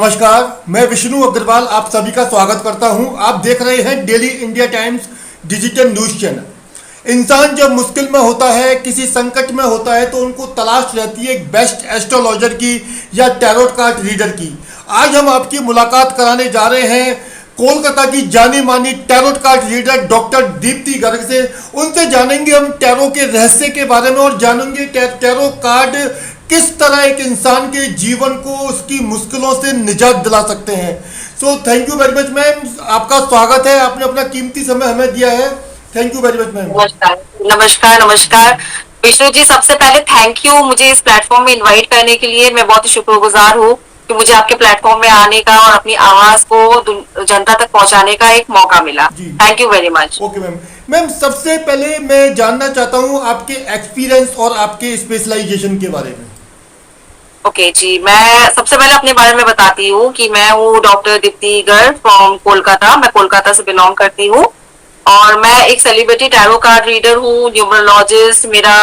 नमस्कार, मैं विष्णु अग्रवाल आप सभी का स्वागत करता हूं। आप देख रहे हैं daily India times digital news channel. इंसान जब मुश्किल में होता है, किसी संकट में होता है, तो उनको तलाश रहती है एक बेस्ट एस्ट्रोलॉजर की या टैरोट कार्ड रीडर की। आज हम आपकी मुलाकात कराने जा रहे हैं कोलकाता की जानी मानी tarot card reader doctor Deepti Garg से। उनसे जानेंगे हम टैरो के रहस्य के बारे में और जानेंगे टैरो कार्ड किस तरह एक इंसान के जीवन को उसकी मुश्किलों से निजात दिला सकते हैं। So thank you very much ma'am, आपका स्वागत है। आपने अपना कीमती समय हमें दिया है। Thank you very much ma'am. नमस्कार नमस्कार नमस्कार विष्णु जी, सबसे पहले थैंक यू मुझे इस प्लेटफॉर्म में इनवाइट करने के लिए। मैं बहुत ही शुक्रगुजार हूँ कि मुझे आपके प्लेटफॉर्म में आने का और अपनी आवाज को जनता तक पहुंचाने का एक मौका मिला। Thank you very much. Okay ma'am. Ma'am सबसे पहले मैं जानना चाहता हूँ आपके एक्सपीरियंस और आपके स्पेशलाइजेशन के बारे में। ओके जी, मैं सबसे पहले अपने बारे में बताती हूँ कि मैं हूँ डॉक्टर दीप्ति गर्ग फ्रॉम कोलकाता। मैं कोलकाता से बिलोंग करती हूँ और मैं एक सेलिब्रिटी टैरो कार्ड रीडर हूँ, न्यूमरोलॉजिस्ट। मेरा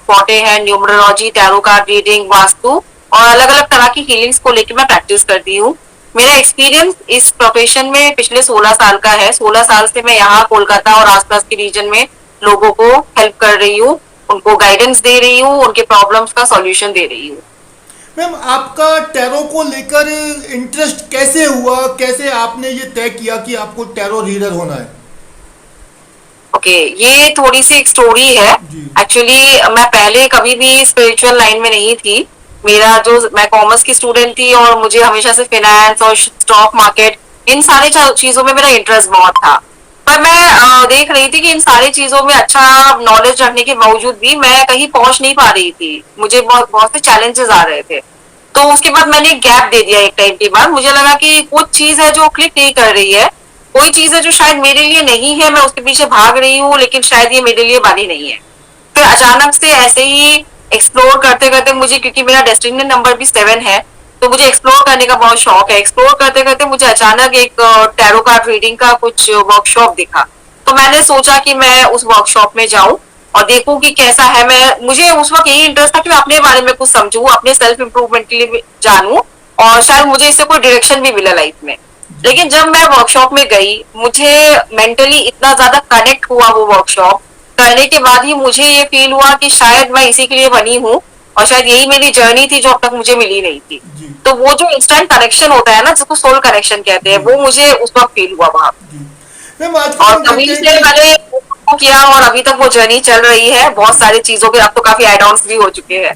फॉटे है numerology, tarot card reading, vastu और अलग अलग तरह की हीलिंग्स को लेकर मैं प्रैक्टिस करती हूँ। मेरा एक्सपीरियंस इस प्रोफेशन में पिछले 16 साल का है। 16 साल से मैं यहाँ कोलकाता और आसपास के रीजन में लोगों को हेल्प कर रही हूँ, उनको गाइडेंस दे रही हूँ, उनके प्रॉब्लम्स का सॉल्यूशन दे रही हूँ। मैम आपका टैरो को लेकर इंटरेस्ट कैसे हुआ, कैसे आपने ये तय किया कि आपको टैरो रीडर होना है? ओके, ये थोड़ी सी एक स्टोरी है। एक्चुअली मैं पहले कभी भी स्पिरिचुअल लाइन में नहीं थी। मैं कॉमर्स की स्टूडेंट थी और मुझे हमेशा से फाइनेंस और स्टॉक मार्केट इन सारे चीजों में मेरा इंटरेस्ट बहुत था। पर मैं देख रही थी कि इन सारी चीजों में अच्छा नॉलेज रखने के बावजूद भी मैं कहीं पहुंच नहीं पा रही थी। मुझे बहुत बहुत से चैलेंजेस आ रहे थे। तो उसके बाद मैंने एक गैप दे दिया। एक टाइम के बाद मुझे लगा कि कुछ चीज है जो क्लिक नहीं कर रही है, कोई चीज है जो शायद मेरे लिए नहीं है। मैं उसके पीछे भाग रही हूँ लेकिन शायद ये मेरे लिए बनी नहीं है। फिर अचानक से ऐसे ही एक्सप्लोर करते करते मुझे, क्योंकि मेरा डेस्टिनी नंबर भी 7 है, तो मुझे एक्सप्लोर करने का बहुत शौक है। एक्सप्लोर करते करते मुझे अचानक एक टैरो कार्ड रीडिंग का कुछ वर्कशॉप दिखा। तो मैंने सोचा कि मैं उस वर्कशॉप में जाऊं और देखूं कि कैसा है। मुझे उस वक्त यही इंटरेस्ट था कि मैं अपने बारे में कुछ समझूं, अपने सेल्फ इम्प्रूवमेंट के लिए जानूं और शायद मुझे इससे कोई डायरेक्शन भी मिले लाइफ में। लेकिन जब मैं वर्कशॉप में गई, मुझे मेंटली इतना ज्यादा कनेक्ट हुआ वो वर्कशॉप करने के बाद ही मुझे ये फील हुआ कि शायद मैं इसी के लिए बनी हूँ और शायद यही मेरी जर्नी थी जो अब तक मुझे मिली नहीं थी। तो वो जो इंस्टेंट कनेक्शन होता है ना, जिसको सोल कनेक्शन कहते हैं, वो मुझे उस वक्त फील हुआ वहां। और तभी से मैंने किया और अभी तक वो जर्नी चल रही है। बहुत सारी चीजों के अब तो काफी एड ऑन्स भी हो चुके हैं।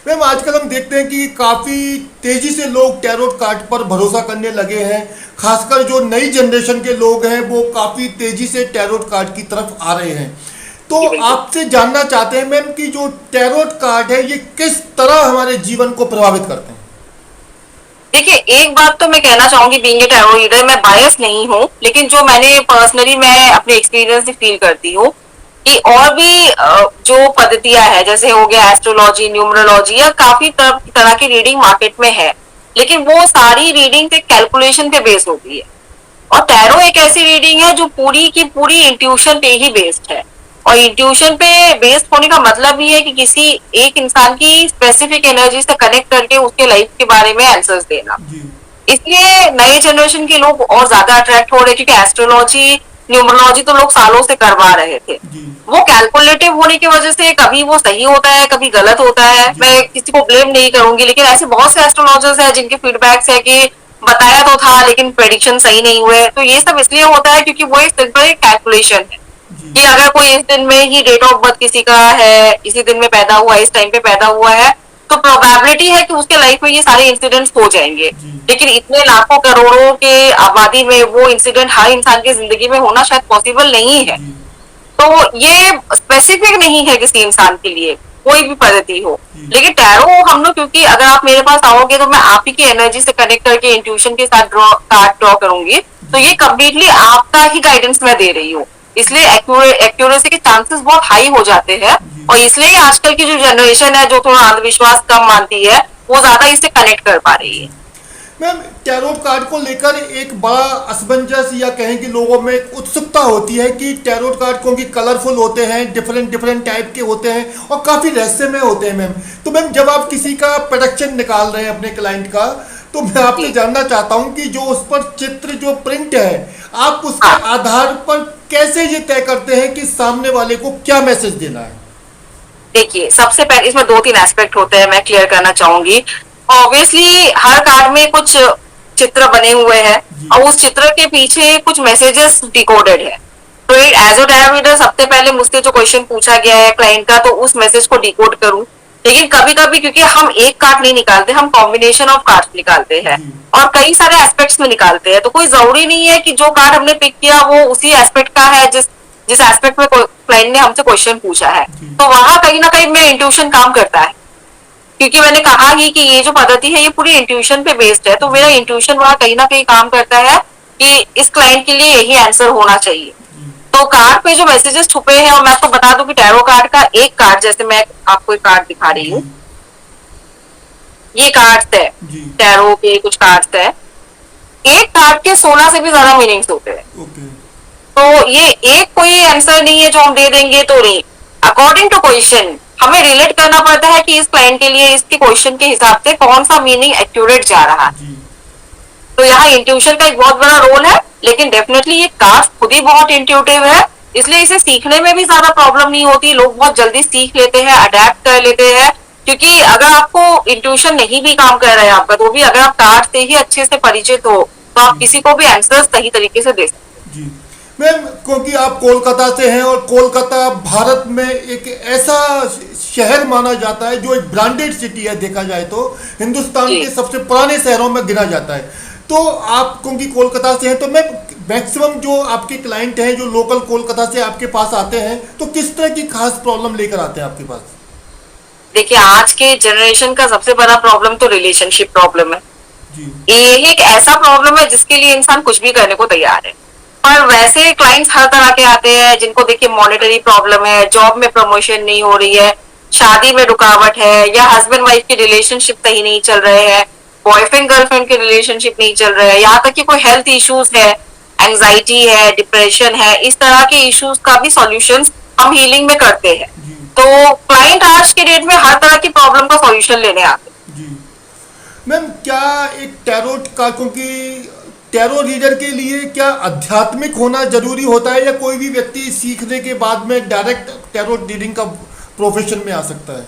मैम आजकल हम देखते हैं कि काफ़ी तेज़ी से लोग टैरोट कार्ड पर भरोसा करने लगे हैं। खासकर जो नई जनरेशन के लोग हैं वो काफ़ी तेज़ी से टैरोट कार्ड की तरफ आ रहे हैं। तो आपसे जानना चाहते हैं मैम कि जो टैरोट कार्ड है ये किस तरह हमारे जीवन को प्रभावित करते हैं? देखिए, एक बात तो मैं कहना चाहूंगी, बीइंग ए टैरो रीडर मैं बायस नहीं हूँ, लेकिन जो मैंने पर्सनली मैं अपने एक्सपीरियंस से फील करती हूँ कि और भी जो पद्धतियां है, जैसे हो गया एस्ट्रोलॉजी, न्यूमरोलॉजी या काफी तरह की रीडिंग मार्केट में है, लेकिन वो सारी रीडिंग एक कैलकुलेशन पे बेस्ड होती है। और टैरो एक ऐसी रीडिंग है जो पूरी की पूरी इंट्यूशन पे ही बेस्ड है। और इंट्यूशन पे बेस्ड होने का मतलब ही है कि किसी एक इंसान की स्पेसिफिक एनर्जी से कनेक्ट करके उसके लाइफ के बारे में आंसर्स देना। इसलिए नए जनरेशन के लोग और ज्यादा अट्रैक्ट हो रहे, क्योंकि एस्ट्रोलॉजी, न्यूमरोलॉजी तो लोग सालों से करवा रहे थे। वो कैलकुलेटिव होने की वजह से कभी वो सही होता है, कभी गलत होता है। मैं किसी को ब्लेम नहीं करूंगी, लेकिन ऐसे बहुत से एस्ट्रोलॉजर्स हैं जिनके फीडबैक्स है कि बताया तो था लेकिन प्रेडिक्शन सही नहीं हुए। तो ये सब इसलिए होता है क्योंकि वो एक सिंपल कैलकुलेशन है कि अगर कोई इस दिन में ही डेट ऑफ बर्थ किसी का है, इसी दिन में पैदा हुआ, इस टाइम पे पैदा हुआ है, तो प्रोबेबिलिटी है कि उसके लाइफ में ये सारे इंसिडेंट्स हो जाएंगे। लेकिन इतने लाखों करोड़ों के आबादी में वो इंसिडेंट हर इंसान की जिंदगी में होना शायद पॉसिबल नहीं है। तो ये स्पेसिफिक नहीं है किसी इंसान के लिए, कोई भी पद्धति हो। लेकिन टैरो हम लोग, क्योंकि अगर आप मेरे पास आओगे तो मैं आप ही की एनर्जी से कनेक्ट करके इंट्यूशन के साथ कार्ड ड्रॉ करूंगी, तो ये कम्प्लीटली आपका ही गाइडेंस मैं दे रही हूँ। इसलिए एक्यूरेसी के चांसेस बहुत हाई हो जाते हैं। और इसलिए आजकल की जो जनरेशन है जो थोड़ा अंधविश्वास कम मानती है, वो ज्यादा इससे कनेक्ट कर पा रही है। मैम टैरोट कार्ड को लेकर एक बड़ा असमंजस या कहें कि लोगों में एक उत्सुकता होती है कि टैरोट कार्ड क्योंकि कलरफुल होते हैं, डिफरेंट टाइप के होते हैं और काफ़ी रहस्यमय होते हैं मैम। तो मैम जब आप किसी का प्रोडक्शन निकाल रहे हैं अपने क्लाइंट का, तो मैं आपसे जी। जानना चाहता हूं कि जो उस पर चित्र जो प्रिंट है, आप उसके हाँ, आधार पर कैसे ये तय करते हैं कि सामने वाले को क्या मैसेज देना है? देखिए सबसे पहले इसमें दो तीन एस्पेक्ट होते हैं, मैं क्लियर करना चाहूंगी। ऑब्वियसली हर कार्ड में कुछ चित्र बने हुए हैं जी और उस चित्र के पीछे कुछ मैसेजेस डिकोडेड है। तो एज अ टैरो रीडर सबसे पहले मुझसे जो क्वेश्चन पूछा गया है क्लाइंट का, तो उस मैसेज को डिकोड करूं। लेकिन कभी कभी क्योंकि हम एक कार्ड नहीं निकालते, हम कॉम्बिनेशन ऑफ कार्ड निकालते हैं जी और कई सारे एस्पेक्ट्स में निकालते हैं, तो कोई जरूरी नहीं है कि जो कार्ड हमने पिक किया वो उसी एस्पेक्ट का है जिस जिस एस्पेक्ट में क्लाइंट ने हमसे क्वेश्चन पूछा है। जी तो वहां कहीं ना कहीं मेरा इंट्यूशन काम करता है, क्योंकि मैंने कहा ही कि ये जो पद्धति है ये पूरी इंट्यूशन पे बेस्ड है, तो जी मेरा इंट्यूशन वहां कहीं ना कहीं काम करता है कि इस क्लाइंट के लिए यही आंसर होना चाहिए। जी तो कार्ड पे जो मैसेजेस छुपे हैं, और मैं आपको बता दूं कि टैरो कार्ड का एक कार्ड, जैसे मैं आपको एक कार्ड दिखा रही जी हूँ, ये कार्ड्स है, जी टैरो के कुछ कार्ड्स है। एक कार्ड के 16 से भी ज्यादा मीनिंग्स होते हैं। ओके तो ये एक कोई आंसर नहीं है जो हम दे देंगे तो नहीं। अकॉर्डिंग टू क्वेश्चन हमें रिलेट करना पड़ता है कि इस क्लाइंट के लिए इसके क्वेश्चन के हिसाब से कौन सा मीनिंग एक्यूरेट जा रहा है। जी तो यहाँ इंट्यूशन का एक बहुत बड़ा रोल है, लेकिन डेफिनेटली ये कार्ड खुद ही बहुत इंट्यूटिव है, इसलिए इसे सीखने में भी ज्यादा प्रॉब्लम नहीं होती। लोग बहुत जल्दी सीख लेते हैं, अडेप्ट कर लेते हैं। क्योंकि अगर आपको इंट्यूशन नहीं भी काम कर रहा है आपका, तो भी अगर आप कार्ड से ही अच्छे से परिचित हो तो आप जी किसी को भी आंसर सही तरीके से दे सकते जी मैम, क्योंकि आप कोलकाता से हैं और कोलकाता भारत में एक ऐसा शहर माना जाता है जो एक ब्रांडेड सिटी है, देखा जाए तो हैं। हिंदुस्तान जी के सबसे पुराने शहरों में गिना जाता है। तो आप क्योंकि कोलकाता से हैं, तो मैं मैक्सिमम जो आपके क्लाइंट हैं जो लोकल कोलकाता से आपके पास आते हैं, तो किस तरह की खास प्रॉब्लम लेकर आते हैं आपके पास? देखिए, आज के जनरेशन का सबसे बड़ा प्रॉब्लम तो रिलेशनशिप प्रॉब्लम है। जी ये एक ऐसा प्रॉब्लम है जिसके लिए इंसान कुछ भी करने को तैयार है। पर वैसे क्लाइंट्स हर तरह के आते हैं, जिनको देखिए मॉनेटरी प्रॉब्लम है, जॉब में प्रमोशन नहीं हो रही है, शादी में रुकावट है, या हस्बैंड वाइफ की रिलेशनशिप सही नहीं चल रहे हैं, बॉयफ्रेंड गर्लफ्रेंड की रिलेशनशिप नहीं चल रहे हैं, यहाँ तक कि कोई हेल्थ इश्यूज है, एंजाइटी है, डिप्रेशन है, इस तरह के इश्यूज का भी सॉल्यूशंस हम हीलिंग में करते हैं। जी तो क्लाइंट आज के डेट में हर तरह की प्रॉब्लम का सॉल्यूशन लेने आते हैं। जी मैम, क्या एक टैरोट का, क्योंकि टैरो रीडर के लिए क्या आध्यात्मिक होना जरूरी होता है, या कोई भी व्यक्ति सीखने के बाद में डायरेक्ट टैरो रीडिंग का प्रोफेशन में आ सकता है?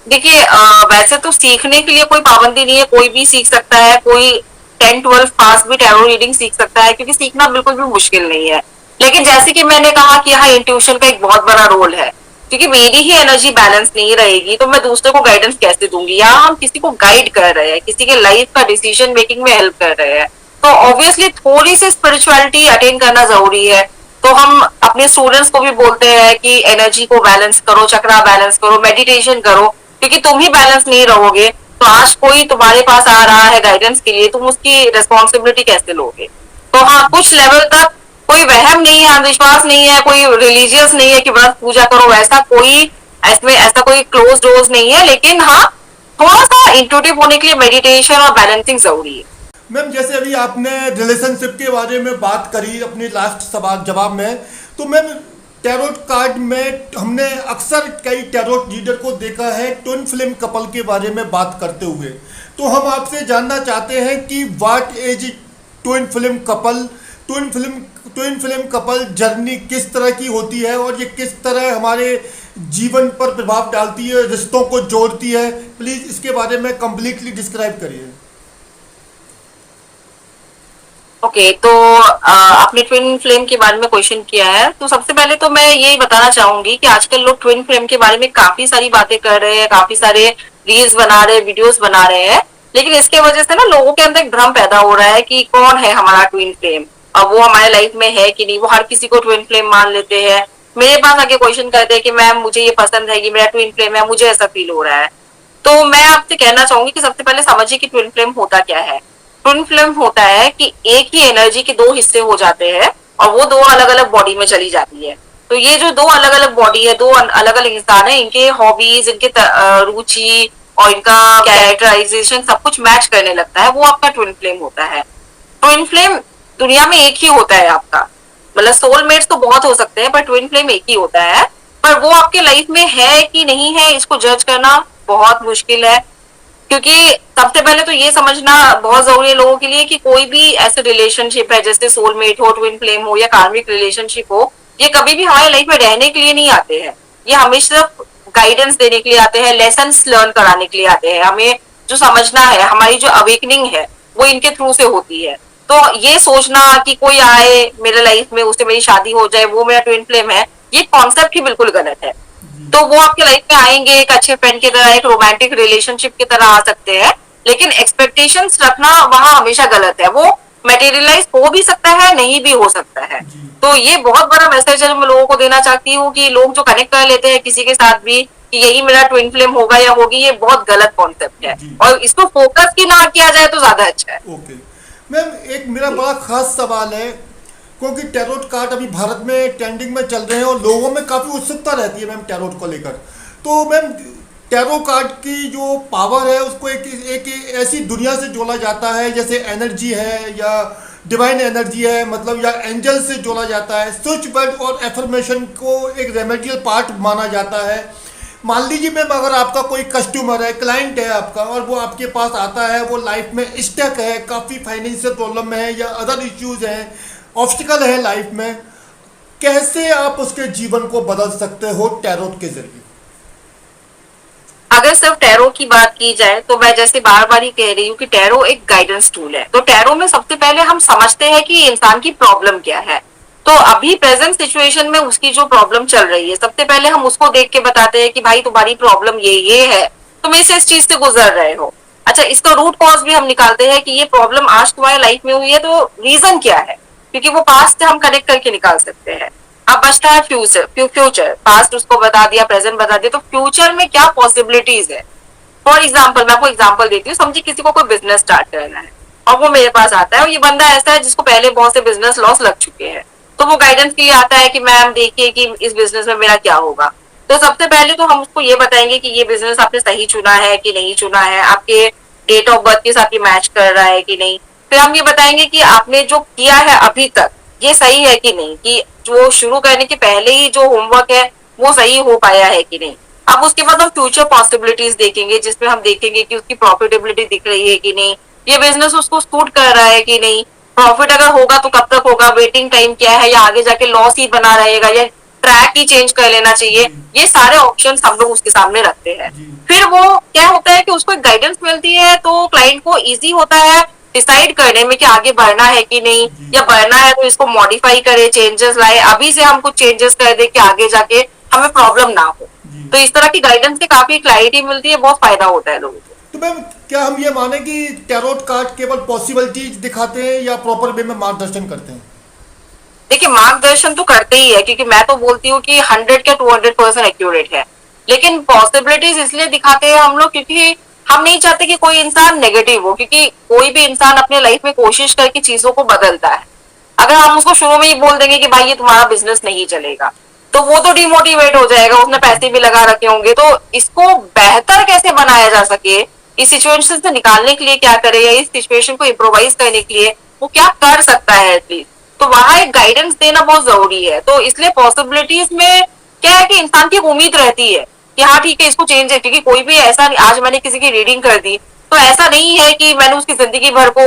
देखिए वैसे तो सीखने के लिए कोई पाबंदी नहीं है, कोई भी सीख सकता है, कोई 10-12 पास भी टैरो रीडिंग सीख सकता है, क्योंकि सीखना बिल्कुल भी मुश्किल नहीं है। लेकिन जैसे कि मैंने कहा कि यहाँ इंट्यूशन का एक बहुत बड़ा रोल है, क्योंकि मेरी ही एनर्जी बैलेंस नहीं रहेगी तो मैं दूसरे को गाइडेंस कैसे दूंगी। यहाँ हम किसी को गाइड कर रहे हैं, किसी के लाइफ का डिसीजन मेकिंग में हेल्प कर रहे हैं, तो ऑब्वियसली थोड़ी सी स्पिरिचुअलिटी अटेन करना जरूरी है। तो हम अपने स्टूडेंट्स को भी बोलते हैं कि एनर्जी को बैलेंस करो, चक्रा बैलेंस करो, मेडिटेशन करो, क्योंकि तुम ही बैलेंस नहीं रहोगे तो आज कोई तुम्हारे पास आ रहा है गाइडेंस के लिए, तुम उसकी रिस्पॉन्सिबिलिटी कैसे लोगे। तो हाँ, कुछ लेवल तक कोई वहम नहीं है, अंधविश्वास नहीं है, कोई रिलीजियस नहीं है कि व्रत पूजा करो, वैसा कोई इसमें ऐसा कोई क्लोज डोर्स नहीं है। लेकिन हाँ, थोड़ा सा इंट्यूटिव होने के लिए मेडिटेशन और बैलेंसिंग जरूरी है। मैम, जैसे अभी आपने रिलेशनशिप के बारे में बात करी अपने लास्ट सवाल जवाब में, तो मैम टैरोट कार्ड में हमने अक्सर कई टैरोट रीडर को देखा है ट्विन फ्लेम कपल के बारे में बात करते हुए। तो हम आपसे जानना चाहते हैं कि what is twin flame couple, twin flame couple journey किस तरह की होती है, और ये किस तरह हमारे जीवन पर प्रभाव डालती है, रिश्तों को जोड़ती है? प्लीज इसके बारे में कंप्लीटली डिस्क्राइब करिए। ओके, तो आपने ट्विन फ्लेम के बारे में क्वेश्चन किया है, तो सबसे पहले तो मैं यही बताना चाहूंगी कि आजकल लोग ट्विन फ्लेम के बारे में काफी सारी बातें कर रहे हैं, काफी सारे रील्स बना रहे हैं, वीडियोस बना रहे हैं, लेकिन इसके वजह से ना लोगों के अंदर एक भ्रम पैदा हो रहा है कि कौन है हमारा ट्विन फ्लेम, अब वो हमारे लाइफ में है कि नहीं। वो हर किसी को ट्विन फ्लेम मान लेते हैं, मेरे पास आके क्वेश्चन करते हैं कि मैम मुझे ये पसंद है, ये मेरा ट्विन फ्लेम है, मुझे ऐसा फील हो रहा है। तो मैं आपसे कहना चाहूंगी कि सबसे पहले समझिए कि ट्विन फ्लेम होता क्या है। ट्विन फ्लेम होता है कि एक ही एनर्जी के दो हिस्से हो जाते हैं और वो दो अलग अलग बॉडी में चली जाती है। तो ये जो दो अलग अलग बॉडी है, दो अलग अलग इंसान है, इनके हॉबीज, इनके रुचि और इनका कैरेक्टराइजेशन सब कुछ मैच करने लगता है, वो आपका ट्विन फ्लेम होता है। ट्विन फ्लेम दुनिया में एक ही होता है आपका, मतलब सोलमेट्स तो बहुत हो सकते हैं पर ट्विन फ्लेम एक ही होता है। पर वो आपके लाइफ में है कि नहीं है, इसको जज करना बहुत मुश्किल है, क्योंकि सबसे पहले तो ये समझना बहुत जरूरी है लोगों के लिए कि कोई भी ऐसे रिलेशनशिप है जैसे सोलमेट हो, ट्विन फ्लेम हो या कार्मिक रिलेशनशिप हो, ये कभी भी हमारे लाइफ में रहने के लिए नहीं आते हैं। ये हमेशा गाइडेंस देने के लिए आते हैं, लेसन लर्न कराने के लिए आते हैं। हमें जो समझना है, हमारी जो अवेकनिंग है वो इनके थ्रू से होती है। तो ये सोचना कि कोई आए मेरे लाइफ में, उससे मेरी शादी हो जाए, वो मेरा ट्विन फ्लेम है, ये कॉन्सेप्ट ही बिल्कुल गलत है। तो वो आपके लाइफ में आएंगे एक अच्छे फ्रेंड की तरह, एक रोमांटिक रिलेशनशिप की तरह आ सकते हैं, लेकिन एक्सपेक्टेशंस रखना वहां हमेशा गलत है। वो मटेरियलाइज हो भी सकता है, नहीं भी हो सकता है। तो ये बहुत बड़ा मैसेज है मैं लोगों को देना चाहती हूँ कि लोग जो कनेक्ट कर लेते हैं किसी के साथ भी कि यही मेरा ट्विन फ्लेम होगा या होगी, ये बहुत गलत कॉन्सेप्ट है और इसको फोकस की ना किया जाए तो ज्यादा अच्छा है। ओके मैम, एक मेरा बड़ा खास सवाल है, क्योंकि टैरोट कार्ड अभी भारत में ट्रेंडिंग में चल रहे हैं और लोगों में काफ़ी उत्सुकता रहती है मैम टैरोट को लेकर। तो मैम टैरो कार्ड की जो पावर है उसको एक ऐसी दुनिया से जोड़ा जाता है जैसे एनर्जी है या डिवाइन एनर्जी है, मतलब या एंजल से जोड़ा जाता है। स्विच वर्ड और एफर्मेशन को एक रेमेडियल पार्ट माना जाता है। मान लीजिए मैम अगर आपका कोई कस्टमर है, क्लाइंट है आपका, और वो आपके पास आता है, वो लाइफ में स्टक है, काफ़ी फाइनेंशियल प्रॉब्लम में है या अदर इश्यूज हैं, ऑब्स्टिकल है लाइफ में, कैसे आप उसके जीवन को बदल सकते हो टैरोट के जरिए? अगर सिर्फ टैरो की बात की जाए तो मैं जैसे बार बार ही कह रही हूँ कि टैरो एक गाइडेंस टूल है। तो टैरो में सबसे पहले हम समझते हैं कि इंसान की प्रॉब्लम क्या है। तो अभी प्रेजेंट सिचुएशन में उसकी जो प्रॉब्लम चल रही है, सबसे पहले हम उसको देख के बताते हैं कि भाई तुम्हारी प्रॉब्लम ये है, तुम इस चीज से गुजर रहे हो। अच्छा, इसका रूट कॉज भी हम निकालते हैं कि ये प्रॉब्लम आज तुम्हारे लाइफ में हुई है तो रीजन क्या है, क्योंकि वो पास्ट से हम कनेक्ट करके निकाल सकते हैं। अब बचता है फ्यूचर। पास्ट उसको बता दिया, प्रेजेंट बता दिया, तो फ्यूचर में क्या पॉसिबिलिटीज है। फॉर एग्जाम्पल, मैं आपको एग्जाम्पल देती हूँ। समझिए किसी को कोई बिजनेस स्टार्ट करना है और वो मेरे पास आता है और ये बंदा ऐसा है जिसको पहले बहुत से बिजनेस लॉस लग चुके हैं। तो वो गाइडेंस के लिए आता है कि मैम देखिए कि इस बिजनेस में मेरा क्या होगा। तो सबसे पहले तो हम उसको ये बताएंगे कि ये बिजनेस आपने सही चुना है कि नहीं चुना है, आपके डेट ऑफ बर्थ के साथ ये मैच कर रहा है कि नहीं। फिर हम ये बताएंगे कि आपने जो किया है अभी तक ये सही है कि नहीं, कि जो शुरू करने के पहले ही जो होमवर्क है वो सही हो पाया है कि नहीं। अब उसके बाद हम फ्यूचर पॉसिबिलिटीज देखेंगे, जिसमें हम देखेंगे कि उसकी प्रॉफिटेबिलिटी दिख रही है कि नहीं, ये बिजनेस उसको सूट कर रहा है कि नहीं, प्रॉफिट अगर होगा तो कब तक होगा, वेटिंग टाइम क्या है, या आगे जाके लॉस ही बना रहेगा, या ट्रैक ही चेंज कर लेना चाहिए। ये सारे ऑप्शंस हम लोग उसके सामने रखते हैं। फिर वो क्या होता है कि उसको गाइडेंस मिलती है तो क्लाइंट को इजी होता है डिसाइड करने में कि आगे बढ़ना है कि नहीं, या बढ़ना है तो इसको मॉडिफाई करे, चेंजेस लाए, अभी से हम कुछ चेंजेस कर दे कि आगे जाके हमें प्रॉब्लम ना हो। तो इस तरह की गाइडेंस से काफी क्लैरिटी मिलती है, बहुत फायदा होता है लोगों को। तो मैम क्या हम ये माने कि टैरोट कार्ड केवल पॉसिबिलिटीज दिखाते हैं या प्रॉपर वे में मार्गदर्शन करते हैं? देखिए, मार्गदर्शन तो करते ही है, क्योंकि मैं तो बोलती हूँ कि 100 या 200% एक्यूरेट है। लेकिन पॉसिबिलिटीज इसलिए दिखाते हैं हम लोग क्योंकि हम नहीं चाहते कि कोई इंसान नेगेटिव हो, क्योंकि कोई भी इंसान अपने लाइफ में कोशिश करके चीजों को बदलता है। अगर हम उसको शुरू में ही बोल देंगे कि भाई ये तुम्हारा बिजनेस नहीं चलेगा, तो वो तो डिमोटिवेट हो जाएगा, उसने पैसे भी लगा रखे होंगे। तो इसको बेहतर कैसे बनाया जा सके, इस सिचुएशन से निकालने के लिए क्या करे, या इस सिचुएशन को इम्प्रोवाइज करने के लिए वो क्या कर सकता है एटलीस्ट, तो वहां एक गाइडेंस देना बहुत जरूरी है। तो इसलिए पॉसिबिलिटीज में क्या है कि इंसान की एक उम्मीद रहती है कि हाँ ठीक है इसको चेंज है, क्योंकि कोई भी ऐसा नहीं, आज मैंने किसी की रीडिंग कर दी तो ऐसा नहीं है कि मैंने उसकी जिंदगी भर को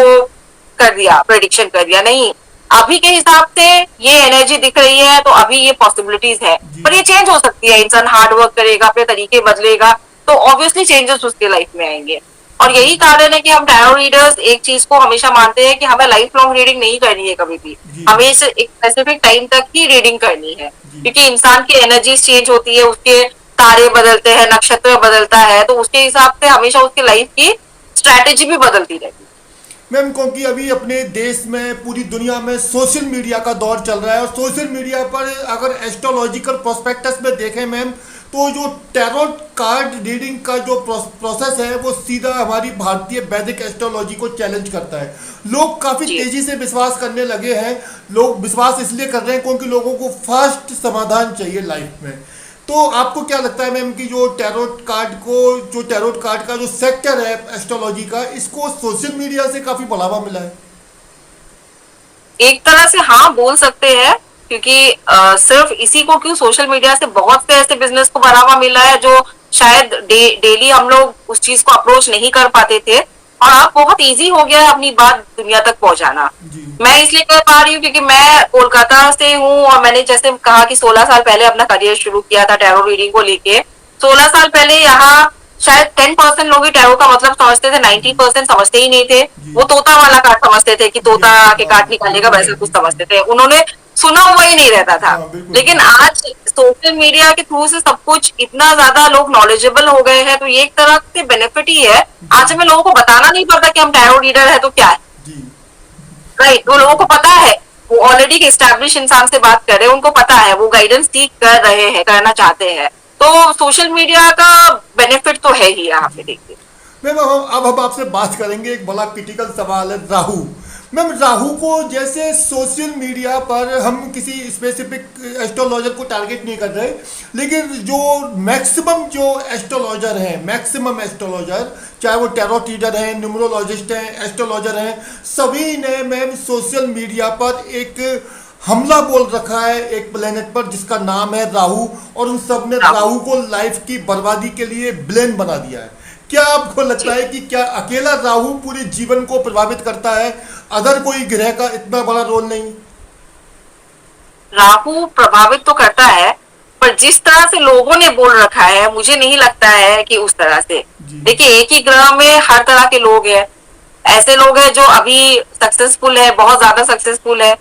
कर दिया, प्रेडिक्शन कर दिया, नहीं। अभी के हिसाब से ये एनर्जी दिख रही है तो अभी ये पॉसिबिलिटीज है, पर ये चेंज हो सकती है। इंसान हार्ड वर्क करेगा, अपने तरीके बदलेगा तो ऑब्वियसली चेंजेस उसके लाइफ में आएंगे। और यही कारण है कि हम टैरो रीडर्स एक चीज को हमेशा मानते हैं कि हमें लाइफ लॉन्ग रीडिंग नहीं करनी है कभी भी, हमें इसे एक स्पेसिफिक टाइम तक ही रीडिंग करनी है, क्योंकि इंसान की एनर्जी चेंज होती है, उसके तारे बदलते हैं, नक्षत्र बदलता है, तो उसके हिसाब से हमेशा उसकी लाइफ की स्ट्रैटेजी भी बदलती रहती है। मैम क्योंकि अभी अपने देश में, पूरी दुनिया में सोशल मीडिया का दौर चल रहा है और सोशल मीडिया पर अगर एस्ट्रोलॉजिकल प्रोस्पेक्टस में देखें मैम, तो जो टैरोट कार्ड रीडिंग का जो प्रोसेस है वो सीधा हमारी भारतीय वैदिक एस्ट्रोलॉजी को चैलेंज करता है। लोग काफ़ी तेज़ी से विश्वास करने लगे हैं। लोग विश्वास इसलिए कर रहे हैं क्योंकि लोगों को फास्ट समाधान चाहिए लाइफ में। तो आपको क्या लगता है मैम कि जो टैरोट कार्ड का जो सेक्टर है एस्ट्रोलॉजी का, इसको सोशल मीडिया से काफ़ी बढ़ावा मिला है? एक तरह से हाँ बोल सकते हैं, क्योंकि सिर्फ इसी को क्यों, सोशल मीडिया से बहुत से ऐसे बिजनेस को बढ़ावा मिला है जो शायद डेली हम लोग उस चीज को अप्रोच नहीं कर पाते थे, और अब बहुत इजी हो गया है अपनी बात दुनिया तक पहुंचाना। जी मैं इसलिए कर पा रही हूँ क्योंकि मैं कोलकाता से हूँ, और मैंने जैसे कहा कि 16 साल पहले अपना करियर शुरू किया था टैरो रीडिंग को लेके। 16 साल पहले यहाँ शायद 10% लोग ही टैरो का मतलब समझते थे, 90% समझते ही नहीं थे। जी वो तोता वाला कार्ड समझते थे कि जी। तोता के हाँ कार्ड निकालेगा, बिल्कुल वैसा कुछ बिल्कुल। समझते थे, उन्होंने सुना हुआ ही नहीं रहता था। हाँ बिल्कुल लेकिन बिल्कुल। आज सोशल मीडिया के थ्रू से सब कुछ इतना ज्यादा लोग नॉलेजेबल हो गए हैं, तो ये एक तरह से बेनिफिट ही है। जी आज हमें लोगों को बताना नहीं पड़ता कि हम टैरो रीडर है तो क्या है। जी राइट, वो लोगों को पता है, वो ऑलरेडी के एस्टैब्लिश इंसान से बात कर रहे हैं, उनको पता है, वो गाइडेंस सीख कर रहे हैं, करना चाहते हैं। तो सोशल मीडिया का बेनिफिट तो है ही यहाँ पे, देखिए। मैम अब हम आपसे बात करेंगे, एक बड़ा क्रिटिकल सवाल है राहु। मैम राहु को जैसे सोशल मीडिया पर हम किसी स्पेसिफिक एस्ट्रोलॉजर को टारगेट नहीं कर रहे, लेकिन जो मैक्सिमम जो एस्ट्रोलॉजर हैं, मैक्सिमम एस्ट्रोलॉजर, चाहे वो टैरो रीडर हैं, न्यूमरोलॉजिस्ट हैं, एस्ट्रोलॉजर हैं, सभी ने मैम सोशल मीडिया पर एक हमला बोल रखा है एक प्लेनेट पर जिसका नाम है राहु, और उन सब ने राहु को लाइफ की बर्बादी के लिए ब्लेम बना दिया है। क्या आपको लगता है कि क्या अकेला राहु पूरे जीवन को प्रभावित करता है, अदर कोई ग्रह का इतना बड़ा रोल नहीं? राहु प्रभावित तो करता है, पर जिस तरह से लोगों ने बोल रखा है, मुझे नहीं लगता है कि उस तरह से। जी देखिए, एक ही ग्रह में हर तरह के लोग हैं। ऐसे लोग हैं जो अभी सक्सेसफुल है, बहुत ज्यादा सक्सेसफुल है।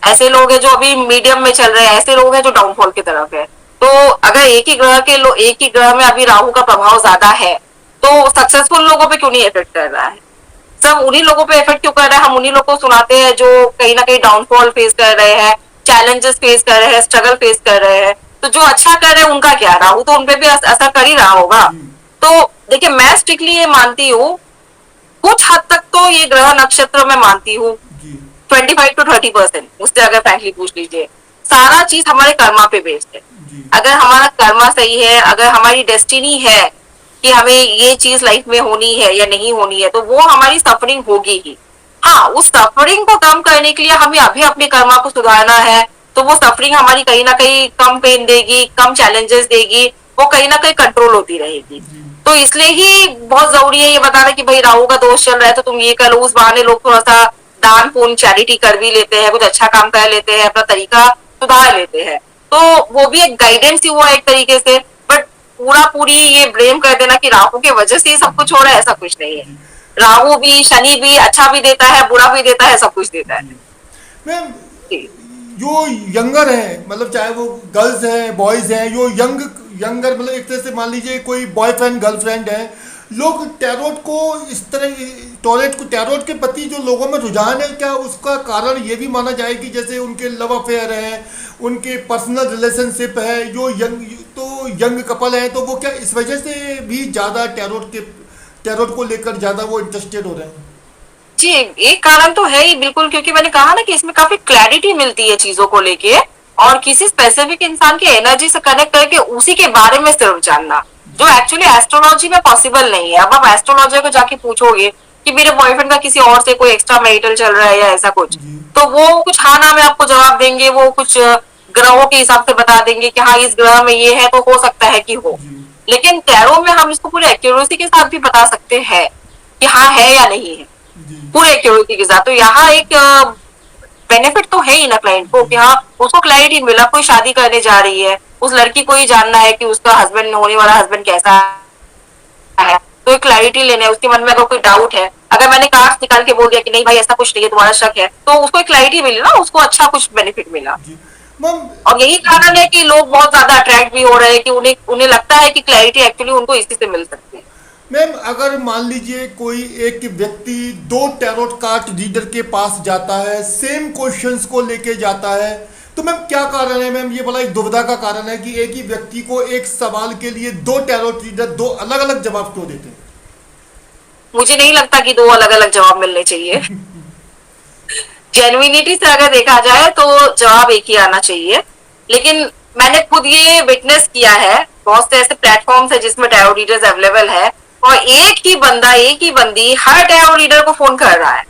ऐसे लोग हैं जो अभी मीडियम में चल रहे हैं, ऐसे लोग हैं जो डाउनफॉल की तरफ है। तो अगर एक ही ग्रह में अभी राहु का प्रभाव ज्यादा है, तो सक्सेसफुल लोगों पे क्यों नहीं इफेक्ट कर रहा है? सब उन्हीं लोगों पे इफेक्ट क्यों कर रहा है? हम उन्हीं लोगों को सुनाते हैं जो कहीं ना कहीं डाउनफॉल फेस कर रहे हैं, चैलेंजेस फेस कर रहे हैं, स्ट्रगल फेस कर रहे हैं। तो जो अच्छा कर रहे हैं उनका क्या, राहु तो उनपे भी असर कर ही रहा होगा। जी तो देखिए, मैं स्ट्रिक्टली ये मानती हूँ, कुछ हद तक तो ये ग्रह नक्षत्र में मानती हूँ, जी 25 to 30%, मुझसे अगर फ्रैंकली पूछ लीजिए। सारा चीज हमारे कर्मा पे बेस्ड है। जी अगर हमारा कर्मा सही है, अगर हमारी डेस्टिनी है कि हमें ये चीज लाइफ में होनी है या नहीं होनी है, तो वो हमारी सफरिंग होगी ही। हाँ, उस सफरिंग को कम करने के लिए हमें अभी अपने कर्मा को सुधारना है, तो वो सफरिंग हमारी कहीं ना कहीं कम पेन देगी, कम चैलेंजेस देगी, वो कहीं ना कहीं कंट्रोल होती रहेगी। जी तो इसलिए ही बहुत जरूरी है ये बताना कि भाई राहु का दोष चल रहा है तो तुम ये करो। उस बहाने लोग थोड़ा सा दान पुण्य चैरिटी कर भी लेते हैं, कुछ अच्छा काम कर लेते हैं, अपना तरीका सुधार लेते हैं। तो वो भी एक गाइडेंस ही हुआ एक तरीके से। बट पूरा पूरी ये ब्लेम कर देना कि राहु की वजह से ये सब कुछ हो रहा है, ऐसा कुछ नहीं है। राहु भी, शनि भी अच्छा भी देता है, बुरा भी देता है, सब कुछ देता है। जी। मैम जी। जो यंगर हैं, मतलब चाहे वो गर्ल्स हैं बॉयज हैं, जो यंगर मतलब एक तरह से मान लीजिए कोई बॉयफ्रेंड गर्लफ्रेंड है, लोग टैरोट को इस तरह, टैरोट के प्रति जो लोगों में रुझान है, क्या उसका कारण ये भी माना जाए कि जैसे उनके लव अफेयर है, उनके पर्सनल रिलेशनशिप है, जो यंग कपल है, तो वो क्या इस वजह से भी ज़्यादा टैरोट को लेकर ज़्यादा वो इंटरेस्टेड हो रहे हैं? जी, एक कारण तो है ही बिल्कुल, क्योंकि मैंने कहा ना कि इसमें काफी क्लैरिटी मिलती है चीजों को लेके, और किसी स्पेसिफिक इंसान की एनर्जी से कनेक्ट करके उसी के बारे में सिर्फ जानना, जो एक्चुअली एस्ट्रोलॉजी में पॉसिबल नहीं है। अब आप एस्ट्रोलॉजर को जाके पूछोगे कि मेरे बॉयफ्रेंड का किसी और से कोई एक्स्ट्रा मैरिटल चल रहा है या ऐसा कुछ, जी तो वो कुछ हाँ ना में आपको जवाब देंगे, वो कुछ ग्रहों के हिसाब से बता देंगे कि हाँ इस ग्रह में ये है तो हो सकता है कि हो। जी लेकिन टैरो में हम इसको पूरे एक्यूरेसी के साथ भी बता सकते हैं कि हाँ है या नहीं है, जी पूरे एक्यूरेसी के साथ। तो यहाँ एक बेनिफिट तो है ही ना क्लाइंट को कि हाँ उसको क्लैरिटी मिला, कोई शादी करने जा रही है, उस लड़की को ही जानना है कि उसका हस्बैंड, होने वाला हस्बैंड कैसा है, तो एक क्लैरिटी लेना है। उसके मन में अगर कोई डाउट है, अगर मैंने कार्ड निकाल के बोल दिया कि नहीं भाई ऐसा कुछ नहीं है, तुम्हारा शक है, तो उसको एक क्लैरिटी मिली ना, उसको अच्छा कुछ बेनिफिट मिला। जी मैम। और यही कारण है कि लोग बहुत ज्यादा अट्रैक्ट भी हो रहे हैं कि उन्हें उन्हें लगता है कि क्लैरिटी एक्चुअली उनको इसी से मिल सकती है। मैम अगर मान लीजिए कोई एक व्यक्ति दो टैरोट कार्ड रीडर के पास जाता है, सेम क्वेश्चंस को लेके जाता है, तो मैम क्या कारण है? मैम ये बड़ा एक दुविधा का कारण है कि एक ही व्यक्ति को एक सवाल के लिए दो टैरोट रीडर दो अलग अलग जवाब क्यों देते हैं? मुझे नहीं लगता कि दो अलग अलग जवाब मिलने चाहिए। जेन्युइनिटी से अगर देखा जाए तो जवाब एक ही आना चाहिए। लेकिन मैंने खुद ये विटनेस किया है, बहुत से ऐसे प्लेटफॉर्म्स है जिसमें टैरो रीडर्स अवेलेबल है, और एक ही बंदा, एक ही बंदी हर टैरो रीडर को फोन कर रहा है।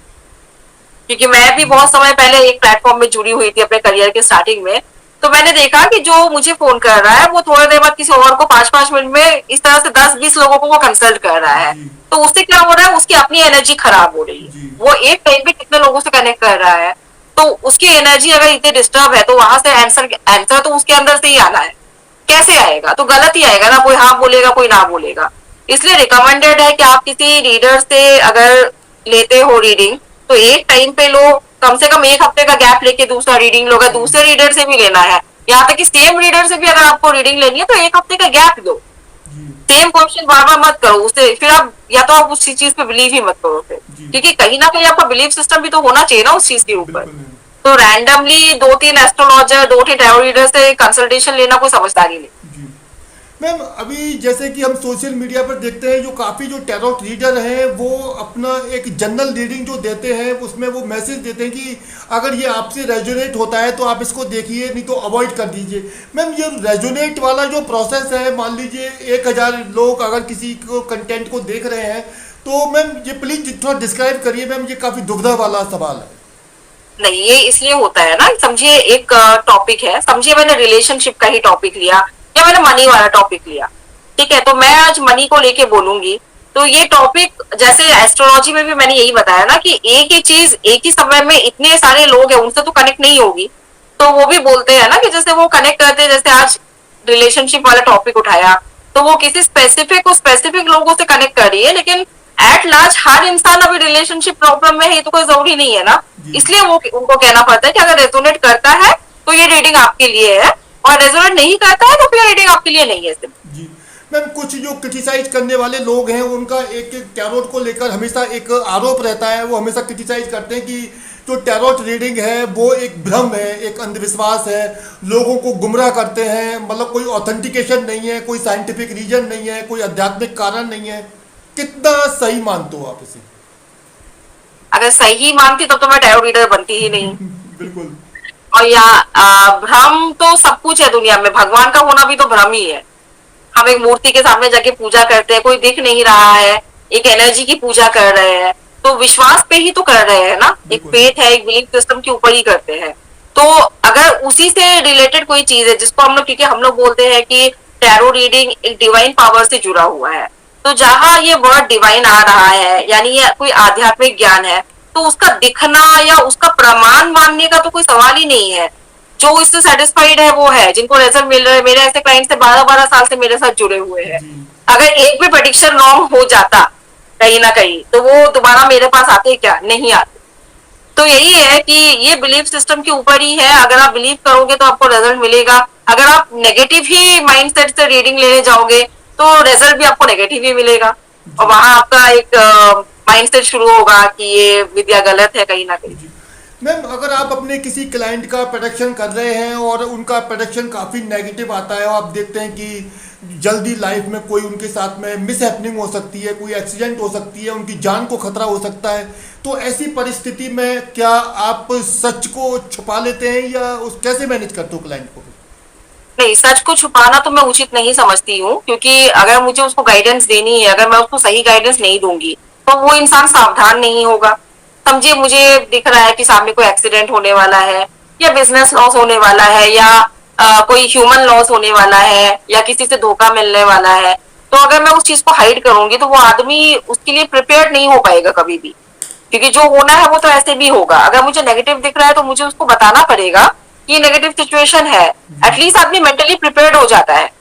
क्योंकि मैं भी बहुत समय पहले एक प्लेटफॉर्म में जुड़ी हुई थी अपने करियर के स्टार्टिंग में, तो मैंने देखा कि जो मुझे फोन कर रहा है वो थोड़ी देर बाद किसी और को 5-5 मिनट में इस तरह से 10-20 लोगों को वो कंसल्ट कर रहा है। जी तो उससे क्या हो रहा है, उसकी अपनी एनर्जी खराब हो रही है। जी वो एक टाइम पे कितने लोगों से कनेक्ट कर रहा है, तो उसकी एनर्जी अगर इतनी डिस्टर्ब है तो वहां से आंसर आंसर तो उसके अंदर से ही आना है। कैसे आएगा, तो गलत ही आएगा ना, कोई हाँ बोलेगा कोई ना बोलेगा। इसलिए रिकमेंडेड है कि आप किसी रीडर से अगर लेते हो रीडिंग, तो एक टाइम पे लो, कम से कम एक हफ्ते का गैप लेके दूसरा रीडिंग लो। अगर दूसरे रीडर से भी लेना है, यहाँ तक कि सेम रीडर से भी अगर आपको रीडिंग लेनी है तो एक हफ्ते का गैप दो। जी सेम क्वेश्चन बार बार मत करो उससे, फिर आप या तो आप उसी चीज पे बिलीव ही मत करो फिर, जी क्योंकि कहीं ना कहीं आपका बिलीव सिस्टम भी तो होना चाहिए ना उस चीज के ऊपर। बिल्कुल नहीं। तो रैंडमली 2-3 एस्ट्रोलॉजर, 2-3 टैरो रीडर से कंसल्टेशन लेना कोई समझदारी नहीं। जी मैम, अभी जैसे कि हम सोशल मीडिया पर देखते हैं जो काफ़ी जो टैरोट रीडर हैं वो अपना एक जनरल रीडिंग जो देते हैं उसमें वो मैसेज देते हैं कि अगर ये आपसे रेजोनेट होता है तो आप इसको देखिए, नहीं तो अवॉइड कर दीजिए। मैम ये रेजोनेट वाला जो प्रोसेस है, मान लीजिए 1000 लोग अगर किसी को कंटेंट को देख रहे हैं तो मैम ये प्लीज थोड़ा डिस्क्राइब करिए मैम, ये काफ़ी दुविधा वाला सवाल है। नहीं, ये इसलिए होता है ना, समझिए एक टॉपिक है, समझिए मैंने रिलेशनशिप का ही टॉपिक लिया या मैंने मनी वाला टॉपिक लिया, ठीक है, तो मैं आज मनी को लेके बोलूंगी। तो ये टॉपिक जैसे एस्ट्रोलॉजी में भी मैंने यही बताया ना कि एक ही चीज एक ही समय में इतने सारे लोग हैं उनसे तो कनेक्ट नहीं होगी। तो वो भी बोलते हैं ना कि जैसे वो कनेक्ट करते हैं, जैसे आज रिलेशनशिप वाला टॉपिक उठाया, तो वो किसी स्पेसिफिक लोगों से कनेक्ट कर रही है, लेकिन एट लार्ज हर इंसान अभी रिलेशनशिप प्रॉब्लम में है, तो कोई जरूरी नहीं है ना। जी इसलिए वो उनको कहना पड़ता है कि अगर रेजोनेट करता है तो ये रीडिंग आपके लिए है, और रेजोनेट नहीं करता है तो फिर रीडिंग आपके लिए नहीं है सिर्फ। जी मैम, कुछ जो क्रिटिसाइज करने वाले लोग हैं उनका एक टैरोट को लेकर हमेशा एक आरोप रहता है, वो हमेशा क्रिटिसाइज करते हैं कि जो टैरोट रीडिंग है वो एक भ्रम है, एक अंधविश्वास है, लोगों को गुमराह करते हैं, मतलब कोई ऑथेंटिकेशन नहीं है, कोई साइंटिफिक रीजन नहीं है, कोई आध्यात्मिक कारण नहीं है। कितना सही मानते हो आप इसे? अगर सही मानती तो मैं टैरो रीडर बनती ही नहीं। बिल्कुल। और यहाँ भ्रम तो सब कुछ है दुनिया में, भगवान का होना भी तो भ्रम ही है। हम एक मूर्ति के सामने जाके पूजा करते हैं, कोई दिख नहीं रहा है, एक एनर्जी की पूजा कर रहे हैं, तो विश्वास पे ही तो कर रहे हैं ना, एक बिल्कुल। फेथ है, एक बिलीफ सिस्टम के ऊपर ही करते हैं। तो अगर उसी से रिलेटेड कोई चीज है जिसको हम लोग, क्योंकि हम लोग बोलते हैं कि टैरो रीडिंग एक डिवाइन पावर से जुड़ा हुआ है, तो जहां ये वर्ड डिवाइन आ रहा है यानी ये कोई आध्यात्मिक ज्ञान है, तो उसका दिखना या उसका प्रमाण मानने का तो कोई सवाल ही नहीं है। जो इससे सेटिस्फाइड है वो है, जिनको रिजल्ट मिल रहा है। मेरे ऐसे क्लाइंट से 12-12 साल से मेरे साथ जुड़े हुए हैं। जी अगर एक भी प्रेडिक्शन रॉन्ग हो जाता कहीं ना कहीं, तो वो दोबारा मेरे पास आते क्या, नहीं आते। तो यही है कि ये बिलीफ सिस्टम के ऊपर ही है, अगर आप बिलीव करोगे तो आपको रिजल्ट मिलेगा। अगर आप नेगेटिव ही माइंडसेट से रीडिंग लेने जाओगे तो रिजल्ट भी आपको नेगेटिव ही मिलेगा, और जी वहां आपका एक माइंडसेट शुरू होगा कि ये विद्या गलत है कहीं ना कहीं। जी मैम, अगर आप अपने किसी क्लाइंट का प्रोडक्शन कर रहे हैं और उनका प्रोडक्शन काफ़ी नेगेटिव आता है और आप देखते हैं कि जल्दी लाइफ में कोई उनके साथ में मिस हैपनिंग हो सकती है, कोई एक्सीडेंट हो सकती है, उनकी जान को खतरा हो सकता है, तो ऐसी परिस्थिति में क्या आप सच को छुपा लेते हैं या उस कैसे मैनेज करते हो क्लाइंट को? नहीं, सच को छुपाना तो मैं उचित नहीं समझती हूँ, क्योंकि अगर मुझे उसको गाइडेंस देनी है, अगर मैं उसको सही गाइडेंस नहीं दूंगी तो वो इंसान सावधान नहीं होगा। समझिए मुझे दिख रहा है कि सामने कोई एक्सीडेंट होने वाला है, या बिजनेस लॉस होने वाला है, या कोई ह्यूमन लॉस होने वाला है, या किसी से धोखा मिलने वाला है, तो अगर मैं उस चीज को हाइड करूंगी तो वो आदमी उसके लिए प्रिपेयर्ड नहीं हो पाएगा कभी भी, क्योंकि जो होना है वो तो ऐसे भी होगा। अगर मुझे नेगेटिव दिख रहा है तो मुझे उसको बताना पड़ेगा कि ये नेगेटिव सिचुएशन है। एटलीस्ट आदमी मेंटली प्रिपेयर्ड हो जाता है,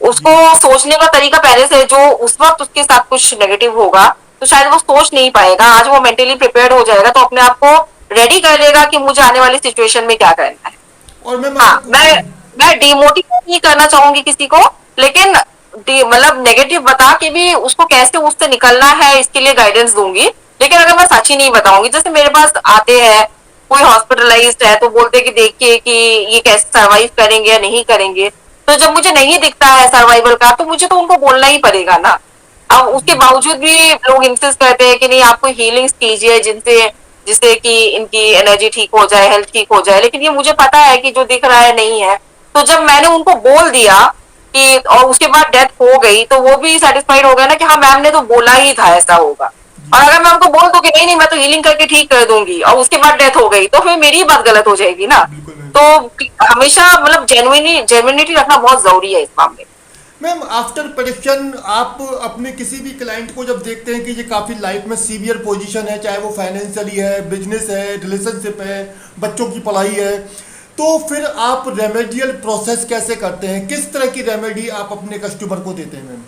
उसको जी सोचने का तरीका पहले से, जो उस वक्त उसके साथ कुछ नेगेटिव होगा तो शायद वो सोच नहीं पाएगा, आज वो मेंटली प्रिपेयर्ड हो जाएगा तो अपने आप को रेडी कर लेगा कि मुझे आने वाली सिचुएशन में क्या करना है। और मैम हाँ, मैं डिमोटिवेट नहीं करना चाहूंगी किसी को, लेकिन मतलब नेगेटिव बता के भी उसको कैसे उससे निकलना है इसके लिए गाइडेंस दूंगी। लेकिन अगर मैं सच ही नहीं बताऊंगी, जैसे मेरे पास आते हैं कोई हॉस्पिटलाइज्ड है तो बोलते हैं कि देखिए कि ये कैसे सरवाइव करेंगे या नहीं करेंगे, तो जब मुझे नहीं दिखता है सर्वाइवल का तो मुझे तो उनको बोलना ही पड़ेगा ना। अब उसके बावजूद भी लोग इंसिस्ट करते हैं कि नहीं आपको हीलिंग्स कीजिए जिनसे जिससे कि इनकी एनर्जी ठीक हो जाए, हेल्थ ठीक हो जाए, लेकिन ये मुझे पता है कि जो दिख रहा है नहीं है। तो जब मैंने उनको बोल दिया कि, और उसके बाद डेथ हो गई, तो वो भी सेटिस्फाइड हो गया ना कि हाँ मैम ने तो बोला ही था ऐसा होगा। और अगर मैं उनको बोल दूं कि नहीं नहीं मैं तो हीलिंग करके ठीक कर दूंगी और उसके बाद डेथ हो गई, तो फिर मेरी ही बात गलत हो जाएगी ना। बिल्कुल मैम। तो हमेशा मतलब जेन्युइनिटी रखना बहुत जरूरी है इस मामले में। मैम आफ्टर प्रोडक्शन आप अपने किसी भी क्लाइंट को जब देखते हैं कि ये काफ़ी लाइफ में सीवियर पोजीशन है, चाहे वो फाइनेंशियली है, बिजनेस है, रिलेशनशिप है, बच्चों की पढ़ाई है, तो फिर आप रेमेडियल प्रोसेस कैसे करते हैं? किस तरह की रेमेडी आप अपने कस्टमर को देते हैं मैम?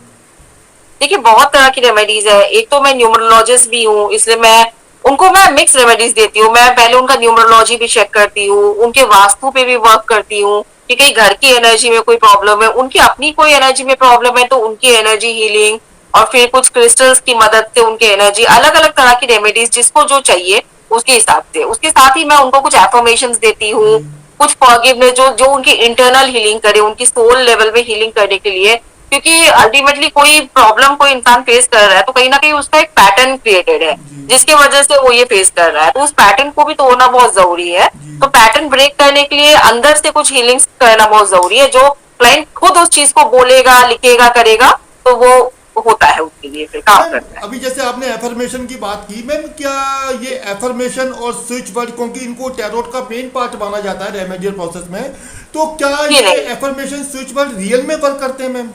देखिए बहुत तरह की रेमेडीज है। एक तो मैं न्यूमरोलॉजिस्ट भी हूँ, इसलिए मैं मिक्स रेमेडीज देती हूँ। मैं पहले उनका न्यूमरोलॉजी भी चेक करती हूँ, उनके वास्तु पे भी वर्क करती हूँ कि कहीं घर की एनर्जी में कोई प्रॉब्लम है, उनकी अपनी कोई एनर्जी में प्रॉब्लम है तो उनकी एनर्जी हीलिंग, और फिर कुछ क्रिस्टल्स की मदद से उनकी एनर्जी, अलग अलग तरह की रेमेडीज जिसको जो चाहिए उसके हिसाब से। उसके साथ ही मैं उनको कुछ एफर्मेशन देती हूँ, जी। कुछ फॉरगिवनेस जो जो उनकी इंटरनल हीलिंग करे, उनकी सोल लेवल में हीलिंग करने के लिए। क्योंकि अल्टीमेटली कोई प्रॉब्लम कोई इंसान फेस कर रहा है तो कहीं ना कहीं उसका एक पैटर्न क्रिएटेड है जी। जिसकी वजह से वो ये फेस कर रहा है, तो उस पैटर्न को भी तोड़ना बहुत जरूरी है। जी। तो पैटर्न ब्रेक करने के लिए अंदर से कुछ हीलिंग्स करना बहुत जरूरी है, जो क्लाइंट खुद उस चीज को बोलेगा, लिखेगा, करेगा, तो वो होता है उसके लिए, फिर काम मैम करता है। अभी जैसे आपने एफर्मेशन की बात की मैम, क्या ये एफर्मेशन और स्विच वर्ड, क्योंकि इनको टैरोट का मेन पार्ट माना जाता है रेमेडियल प्रोसेस में, तो क्या जी ये नहीं, एफर्मेशन स्विच वर्ड रियल में वर्क करते हैं ma'am?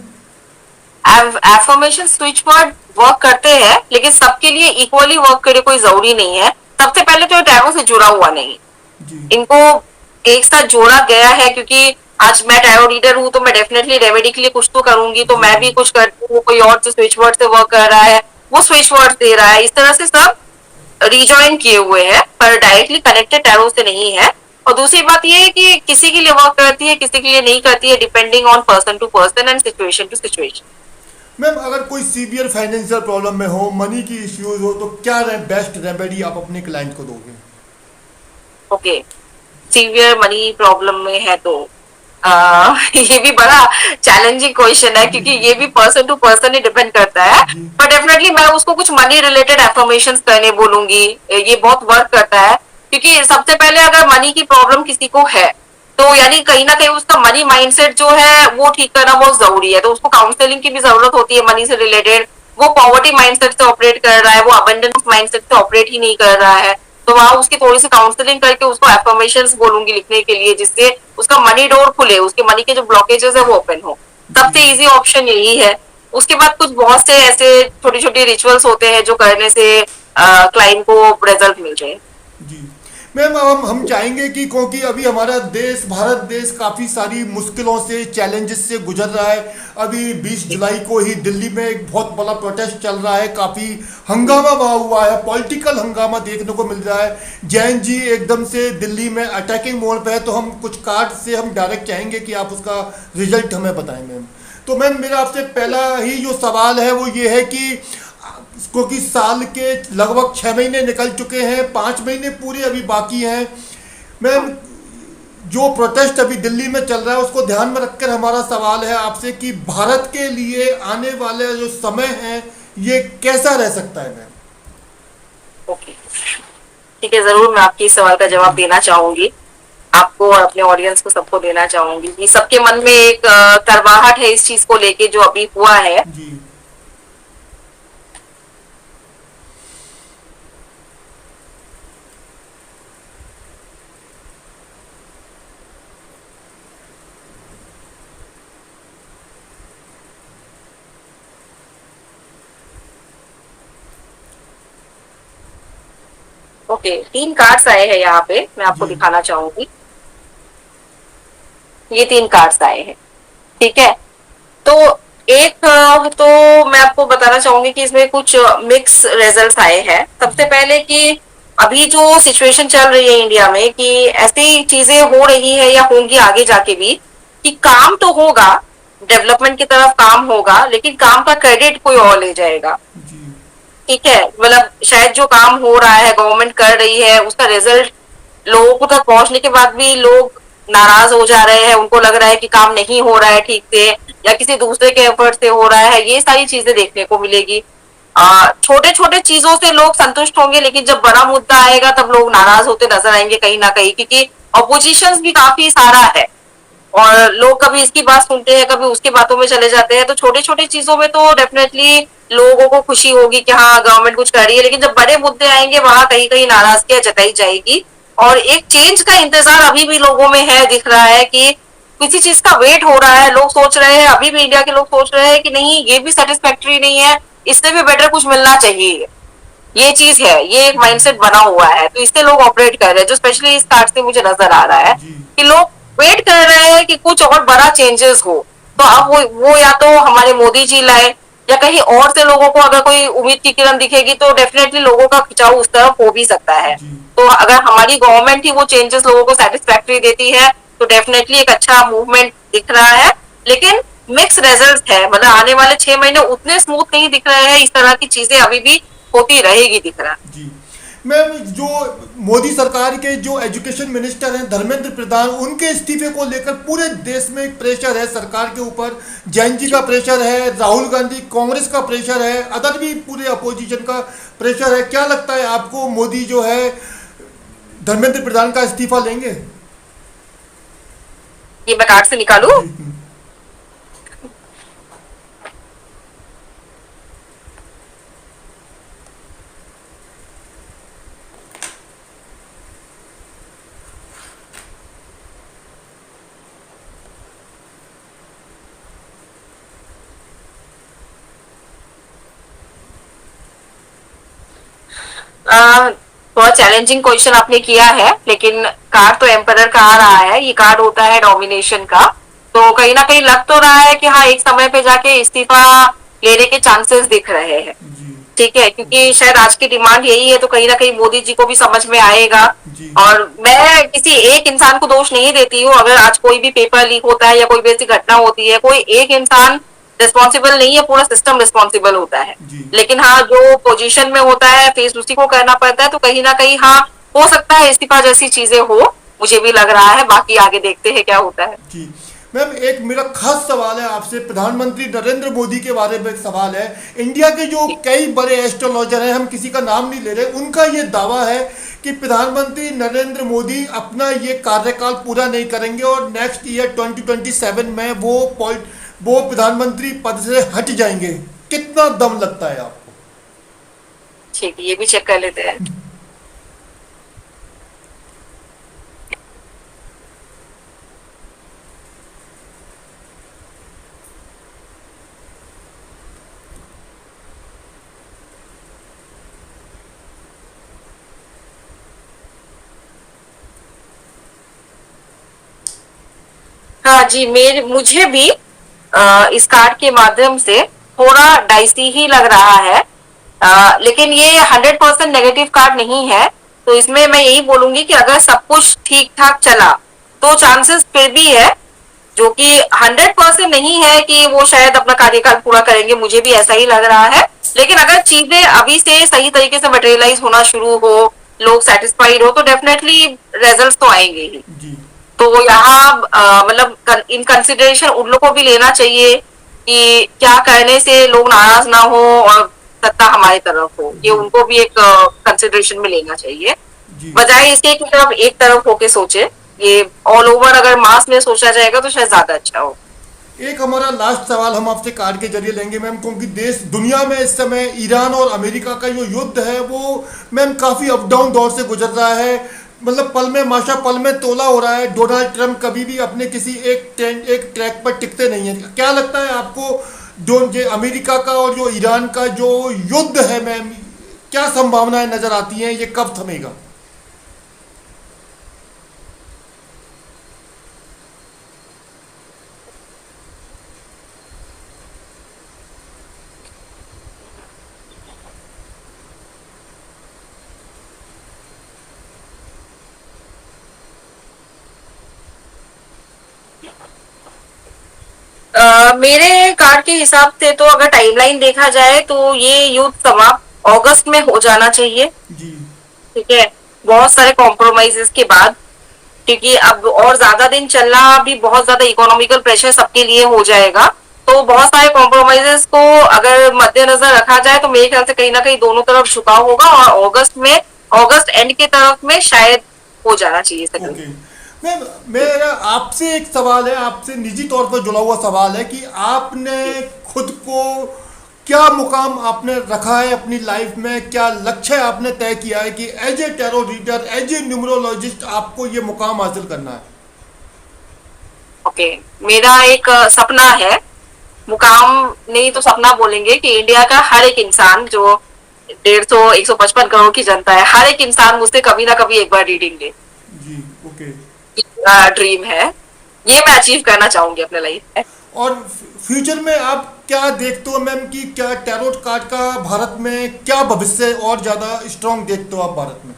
Affirmation switch word work करते हैं लेकिन सबके लिए इक्वली वर्क करे कोई जरूरी नहीं है। सबसे पहले तो टैरो से जुड़ा हुआ नहीं, जी। इनको एक साथ जोड़ा गया है, क्योंकि आज मैं टैरो रीडर हूँ तो मैं डेफिनेटली रेमेडी के लिए कुछ तो करूंगी, तो जी। मैं भी कुछ करती हूँ, कोई और जो स्विच वर्ड से वर्क कर रहा है वो स्विच वर्ड दे रहा है, इस तरह से सब रिजॉइन किए हुए हैं पर डायरेक्टली कनेक्टेड टैरो से नहीं है। और दूसरी बात ये है कि किसी के लिए वर्क करती है, किसी के लिए नहीं करती है, depending on person to person and situation to situation. Ma'am अगर कोई सीवियर फाइनेंशियल प्रॉब्लम में हो, मनी की इश्यूज हो, तो क्या बेस्ट रेमेडी आप अपने क्लाइंट को दोगे? ओके, सीवियर मनी प्रॉब्लम में है तो ये भी बड़ा चैलेंजिंग क्वेश्चन है, क्योंकि ये भी पर्सन टू पर्सन ही डिपेंड करता है। जी। बट डेफिनेटली मैं उसको कुछ मनी रिलेटेड एफर्मेशंस करने बोलूंगी, ये बहुत वर्क करता है। क्योंकि सबसे पहले अगर मनी की प्रॉब्लम किसी को है तो यानी कहीं ना कहीं उसका मनी माइंडसेट जो है वो ठीक करना बहुत जरूरी है, तो उसको काउंसलिंग की भी जरूरत होती है मनी से रिलेटेड। वो पॉवर्टी माइंडसेट से ऑपरेट कर रहा है, वो अबंडेंस माइंडसेट से ऑपरेट ही नहीं कर रहा है, तो वहां उसकी थोड़ी सी काउंसलिंग करके उसको एफर्मेशंस बोलूंगी लिखने के लिए, जिससे उसका मनी डोर खुले, उसके मनी के जो ब्लॉकेजेस है वो ओपन हो। जी। सबसे इजी ऑप्शन यही है। उसके बाद कुछ बहुत से ऐसे छोटी छोटी रिचुअल्स होते हैं जो करने से क्लाइंट को रिजल्ट मिल जाए। जी। मैम अब हम चाहेंगे कि, क्योंकि अभी हमारा देश, भारत देश काफ़ी सारी मुश्किलों से, चैलेंजेस से गुजर रहा है। अभी 20 जुलाई को ही दिल्ली में एक बहुत बड़ा प्रोटेस्ट चल रहा है, काफ़ी हंगामा वहाँ हुआ है, पॉलिटिकल हंगामा देखने को मिल रहा है। जैन जी एकदम से दिल्ली में अटैकिंग मोड पे है, तो हम कुछ कार्ड से हम डायरेक्ट चाहेंगे कि आप उसका रिजल्ट हमें बताएं मैम। तो मैम मेरा आपसे पहला ही जो सवाल है वो ये है कि, क्योंकि साल के लगभग 6 महीने निकल चुके हैं, 5 महीने पूरे अभी बाकी हैं मैम, जो प्रोटेस्ट अभी दिल्ली में चल रहा है उसको ध्यान में रखकर हमारा सवाल है आपसे कि भारत के लिए आने वाले जो समय है ये कैसा रह सकता है मैम? ओके, ठीक है, जरूर मैं आपके इस सवाल का जवाब देना चाहूंगी, आपको और अपने ऑडियंस को सबको देना चाहूंगी कि सबके मन में एक करवाहट है इस चीज को लेके जो अभी हुआ है। जी। ओके, 3 कार्ड्स आए हैं यहाँ पे, मैं आपको जी। दिखाना चाहूंगी। ये 3 कार्ड्स आए हैं, ठीक है। तो एक तो मैं आपको बताना चाहूंगी कि इसमें कुछ मिक्स रिजल्ट्स आए हैं। सबसे पहले कि अभी जो सिचुएशन चल रही है इंडिया में कि ऐसी चीजें हो रही है या होंगी आगे जाके भी, कि काम तो होगा, डेवलपमेंट की तरफ काम होगा, लेकिन काम का क्रेडिट कोई और ले जाएगा। जी। ठीक है, मतलब शायद जो काम हो रहा है, गवर्नमेंट कर रही है, उसका रिजल्ट लोगों तक पहुंचने के बाद भी लोग नाराज हो जा रहे हैं, उनको लग रहा है कि काम नहीं हो रहा है ठीक से, या किसी दूसरे के एफर्ट से हो रहा है, ये सारी चीजें देखने को मिलेगी। छोटे छोटे चीजों से लोग संतुष्ट होंगे, लेकिन जब बड़ा मुद्दा आएगा तब लोग नाराज होते नजर आएंगे कहीं ना कहीं, क्योंकि अपोजिशन भी काफी सारा है और लोग कभी इसकी बात सुनते हैं, कभी उसकी बातों में चले जाते हैं। तो छोटे छोटे चीजों में तो डेफिनेटली लोगों को खुशी होगी कि हाँ गवर्नमेंट कुछ कर रही है, लेकिन जब बड़े मुद्दे आएंगे वहां कहीं कहीं नाराजगी जताई जाएगी। और एक चेंज का इंतजार अभी भी लोगों में है, दिख रहा है कि किसी चीज का वेट हो रहा है। लोग सोच रहे हैं, अभी भी इंडिया के लोग सोच रहे हैं कि नहीं ये भी सेटिस्फैक्ट्री नहीं है, इससे भी बेटर कुछ मिलना चाहिए। ये चीज है, ये एक माइंडसेट बना हुआ है, तो इससे लोग ऑपरेट कर रहे हैं। जो स्पेशली इस कार्ड से मुझे नजर आ रहा है जी कि लोग वेट कर रहे हैं कि कुछ और बड़ा चेंजेस हो। तो अब वो या तो हमारे मोदी जी लाए, या कहीं और से लोगों को अगर कोई उम्मीद की किरण दिखेगी तो डेफिनेटली लोगों का खिंचाव उस तरफ हो भी सकता है। जी तो अगर हमारी गवर्नमेंट ही वो चेंजेस लोगों को सेटिस्फैक्ट्री देती है तो डेफिनेटली एक अच्छा मूवमेंट दिख रहा है। लेकिन मिक्स रिजल्ट है, मतलब आने वाले 6 महीने उतने स्मूथ नहीं दिख रहे हैं, इस तरह की चीजें अभी भी होती रहेगी दिख रहा है। जी मैम, जो मोदी सरकार के जो एजुकेशन मिनिस्टर हैं धर्मेंद्र प्रधान, उनके इस्तीफे को लेकर पूरे देश में एक प्रेशर है सरकार के ऊपर। जैन जी का प्रेशर है, राहुल गांधी कांग्रेस का प्रेशर है, अदर भी पूरे अपोजिशन का प्रेशर है। क्या लगता है आपको, मोदी जो है धर्मेंद्र प्रधान का इस्तीफा लेंगे? ये मैं कार्ड से निकालू। जी बहुत चैलेंजिंग क्वेश्चन आपने किया है, लेकिन कार्ड तो एम्परर का आ रहा है, ये कार्ड होता है डोमिनेशन का। तो कहीं ना कहीं लग तो रहा है कि हाँ एक समय पे जाके इस्तीफा लेने के चांसेस दिख रहे हैं। जी ठीक है, क्योंकि शायद आज की डिमांड यही है, तो कहीं ना कहीं मोदी जी को भी समझ में आएगा। जी और मैं किसी एक इंसान को दोष नहीं देती हूँ, अगर आज कोई भी पेपर लीक होता है या कोई भी ऐसी घटना होती है, कोई एक इंसान रिस्पॉन्सिबल नहीं है, पूरा सिस्टम रिस्पॉन्सिबल होता है। जी लेकिन हाँ जो पोजीशन में होता है फेस उसी को करना पड़ता है, तो कहीं ना कहीं हाँ हो सकता है इस्तीफा जैसी चीजें हो, मुझे भी लग रहा है। बाकी आगे देखते हैं क्या होता है। जी मैम, एक मेरा खास सवाल है आपसे, प्रधानमंत्री नरेंद्र मोदी के बारे में एक सवाल है। इंडिया के जो कई बड़े एस्ट्रोलॉजर हैं, हम किसी का नाम नहीं ले रहे, उनका ये दावा है कि प्रधानमंत्री नरेंद्र मोदी अपना ये कार्यकाल पूरा नहीं करेंगे और नेक्स्ट ईयर 2027 में वो प्रधानमंत्री पद से हट जाएंगे। कितना दम लगता है आपको? ठीक है, ये भी चेक कर लेते हैं। हाँ जी, मेरे मुझे भी इस कार्ड के माध्यम से थोड़ा डाइसी ही लग रहा है। लेकिन ये 100% नेगेटिव कार्ड नहीं है, तो इसमें मैं यही बोलूंगी कि अगर सब कुछ ठीक ठाक चला तो चांसेस फिर भी है, जो कि 100% नहीं है कि वो शायद अपना कार्यकाल पूरा करेंगे, मुझे भी ऐसा ही लग रहा है। लेकिन अगर चीजें अभी से सही तरीके से मटेरियलाइज होना शुरू हो, लोग सेटिस्फाइड हो, तो डेफिनेटली रिजल्ट्स तो आएंगे ही। जी तो यहाँ मतलब इन कंसिडरेशन उन लोग को भी लेना चाहिए कि क्या करने से लोग नाराज ना हो और सत्ता हमारी तरफ हो, ये जी उनको भी एक कंसिडरेशन में लेना चाहिए। जी बजाय इसके कि सिर्फ एक तरफ होके सोचे, ये ऑल ओवर अगर मास में सोचा जाएगा तो शायद ज्यादा अच्छा हो। एक हमारा लास्ट सवाल हम आपसे कार्ड के जरिए लेंगे मैम, क्योंकि देश दुनिया में इस समय ईरान और अमेरिका का जो युद्ध है वो मैम काफ़ी अप डाउन दौर से गुजर रहा है। मतलब पल में माशा पल में तोला हो रहा है। डोनाल्ड ट्रंप कभी भी अपने किसी एक ट्रैक पर टिकते नहीं है। क्या लगता है आपको, जो ये अमेरिका का और जो ईरान का जो युद्ध है मैम, क्या संभावनाएं नजर आती हैं, ये कब थमेगा? मेरे कार्ड के हिसाब से तो अगर टाइमलाइन देखा जाए तो ये युद्ध समाप्त अगस्त में हो जाना चाहिए। जी ठीक है, बहुत सारे कॉम्प्रोमाइजेस के बाद, क्योंकि अब और ज्यादा दिन चलना भी बहुत ज्यादा इकोनॉमिकल प्रेशर सबके लिए हो जाएगा। तो बहुत सारे कॉम्प्रोमाइजेस को अगर मद्देनजर रखा जाए तो मेरे ख्याल से कहीं ना कहीं दोनों तरफ झुकाव होगा, और अगस्त एंड के तरफ में शायद हो जाना चाहिए सेटल। ओके मैम, मेरा आपसे एक सवाल है, आपसे निजी तौर पर जुड़ा हुआ सवाल है कि आपने खुद को क्या मुकाम आपने रखा है अपनी लाइफ में, क्या लक्ष्य आपने तय किया है कि as a tarot reader, as a numerologist आपको ये मुकाम हासिल करना है? ओके, मेरा एक सपना है, मुकाम नहीं तो सपना बोलेंगे, कि इंडिया का हर एक इंसान जो 150-155 करोड़ की जनता है, हर एक इंसान मुझसे कभी ना कभी एक बार रीडिंग ले। जी, ओके। ड्रीम है, ये मैं अचीव करना चाहूंगी अपने लाइफ में। और फ्यूचर में आप क्या देखते हो मैम कि क्या टैरोट कार्ड का भारत में क्या भविष्य और ज़्यादा स्ट्रांग देखते हो आप भारत में?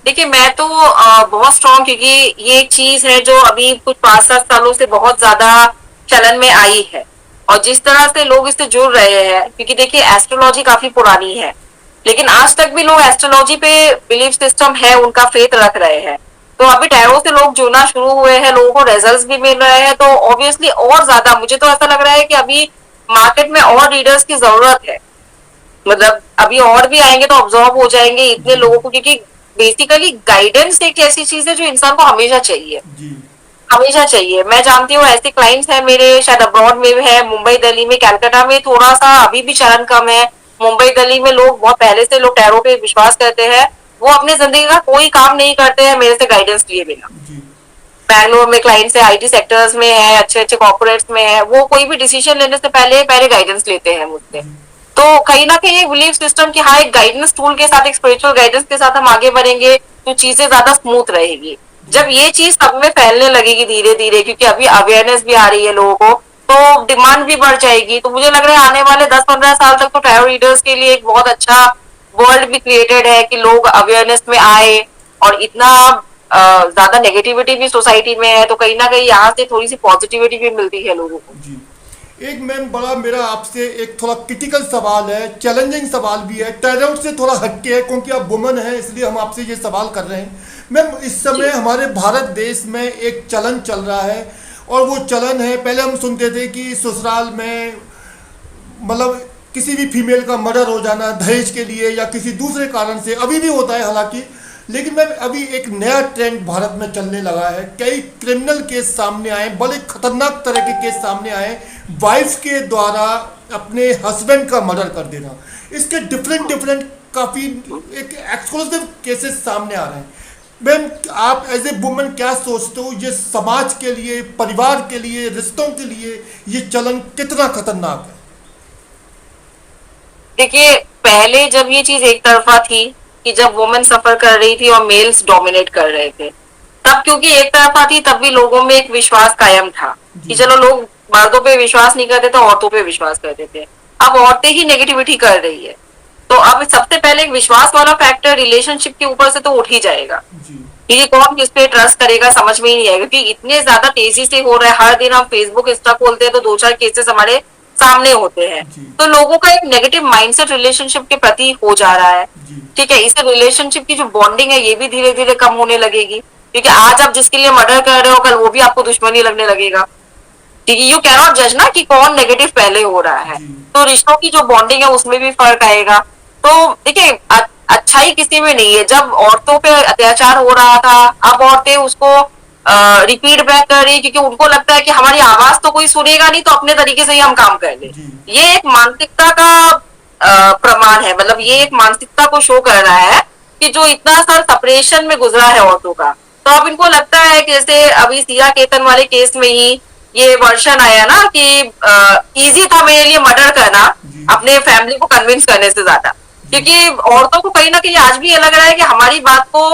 देखिए, मैं तो बहुत स्ट्रांग, क्योंकि ये एक चीज है जो अभी कुछ 5-7 सालों से बहुत ज्यादा चलन में आई है, और जिस तरह से लोग इससे जुड़ रहे हैं, क्योंकि देखिए एस्ट्रोलॉजी काफी पुरानी है, लेकिन आज तक भी लोग एस्ट्रोलॉजी पे बिलीफ सिस्टम है, उनका फेथ रख रहे हैं। तो अभी टैरो से लोग जुड़ना शुरू हुए हैं, लोगों को रिजल्ट्स भी मिल रहे हैं, तो ऑब्वियसली और ज्यादा मुझे तो ऐसा लग रहा है कि अभी मार्केट में और रीडर्स की जरूरत है। मतलब अभी और भी आएंगे तो ऑब्जॉर्व हो जाएंगे इतने जी, लोगों को, क्योंकि बेसिकली गाइडेंस एक ऐसी चीज है जो इंसान को हमेशा चाहिए, जी, हमेशा चाहिए। मैं जानती हूँ ऐसे क्लाइंट्स हैं मेरे, शायद अब्रॉड में है, मुंबई, दिल्ली में, कलकत्ता में थोड़ा सा अभी भी चलन कम है। मुंबई, दिल्ली में लोग बहुत पहले से लोग टैरो पे विश्वास करते हैं, वो अपनी जिंदगी का कोई काम नहीं करते हैं मेरे से गाइडेंस लिए बिना। जी, बैंगलोर में क्लाइंट्स है, आईटी सेक्टर्स में है, अच्छे अच्छे कॉर्पोरेट्स में है, वो कोई भी डिसीजन लेने से पहले पहले गाइडेंस लेते हैं मुझसे। जी, तो कहीं ना कहीं एक बिलीफ सिस्टम की, हाँ, एक गाइडेंस टूल के साथ, एक स्पिरिचुअल गाइडेंस के साथ हम आगे बढ़ेंगे तो चीजें ज्यादा स्मूथ रहेगी। जब ये चीज सब में फैलने लगेगी धीरे धीरे, क्योंकि अभी अवेयरनेस भी आ रही है लोगों को, तो डिमांड भी बढ़ जाएगी। तो मुझे लग रहा है आने वाले 10-15 साल तक तो टैरो रीडर्स के लिए एक बहुत अच्छा वर्ल्ड भी क्रिएटेड है, कि लोग अवेयरनेस में आए। और इतना ज्यादा नेगेटिविटी भी सोसाइटी में है, तो कहीं ना कहीं यहाँ से थोड़ी सी पॉजिटिविटी भी मिलती है लोगों को। जी। एक मैम बड़ा मेरा आपसे एक थोड़ा क्रिटिकल सवाल है, चैलेंजिंग सवाल भी है, टैरोट से थोड़ा हटके है क्योंकि आप वुमन है इसलिए हम आपसे ये सवाल कर रहे हैं। मैम इस समय हमारे भारत देश में एक चलन चल रहा है, और वो चलन है, पहले हम सुनते थे कि ससुराल में मतलब किसी भी फीमेल का मर्डर हो जाना दहेज के लिए या किसी दूसरे कारण से, अभी भी होता है हालांकि, लेकिन मैम अभी एक नया ट्रेंड भारत में चलने लगा है। कई क्रिमिनल केस सामने आए, बड़े खतरनाक तरह के केस सामने आए, वाइफ के द्वारा अपने हस्बैंड का मर्डर कर देना। इसके डिफरेंट डिफरेंट काफ़ी एक एक्सक्लूसिव केसेस सामने आ रहे हैं। मैम आप एज ए वुमन क्या सोचते हो, ये समाज के लिए, परिवार के लिए, रिश्तों के लिए ये चलन कितना खतरनाक है? देखिए, पहले जब ये चीज एक तरफा थी, कि जब वुमेन सफर कर रही थी और मेल्स डोमिनेट कर रहे थे, तब क्योंकि एक तरफा थी, तब भी लोगों में एक विश्वास कायम था कि जी, चलो, लोग मर्दों पे विश्वास नहीं करते थे, औरतों पे विश्वास करते थे। अब औरतें ही नेगेटिविटी कर रही है, तो अब सबसे पहले एक विश्वास वाला फैक्टर रिलेशनशिप के ऊपर से तो उठ ही जाएगा। जी, ये कौन किस पे ट्रस्ट करेगा समझ में ही नहीं आएगा, क्योंकि इतने ज्यादा तेजी से हो रहा है। हर दिन हम फेसबुक, इंस्टा खोलते हैं तो 2-4 केसेस हमारे सामने होते हैं। जी, तो लोगों का एक नेगेटिव माइंडसेट रिलेशनशिप के प्रति हो जा रहा है। जी, ठीक है, इससे रिलेशनशिप की जो बॉन्डिंग है ये भी धीरे धीरे कम होने लगेगी, क्योंकि आज आप जिसके लिए मर्डर कर रहे हो, कल वो भी आपको दुश्मनी लगने लगेगा। ठीक है, यू कैनॉट जज ना कि कौन नेगेटिव पहले हो रहा है। जी, तो रिश्तों की जो बॉन्डिंग है उसमें भी फर्क आएगा। तो देखिए, अच्छाई किसी में नहीं है। जब औरतों पे अत्याचार हो रहा था, अब औरतें उसको रिपीट बैक कर रही है, क्योंकि उनको लगता है कि हमारी आवाज तो कोई सुनेगा नहीं, तो अपने तरीके से ही हम काम कर ले। जी, ये एक मानसिकता का प्रमाण है, मतलब ये एक मानसिकता को शो कर रहा है कि जो इतना साल सेपरेशन में गुजरा है औरतों का, तो अब इनको लगता है कि जैसे अभी सिया केतन वाले केस में ही ये वर्षन आया ना, कि इजी था मेरे लिए मर्डर करना जी, अपने फैमिली को कन्विंस करने से ज्यादा, जी, क्योंकि औरतों को कहीं ना कहीं आज भी ये लग रहा है कि हमारी बात को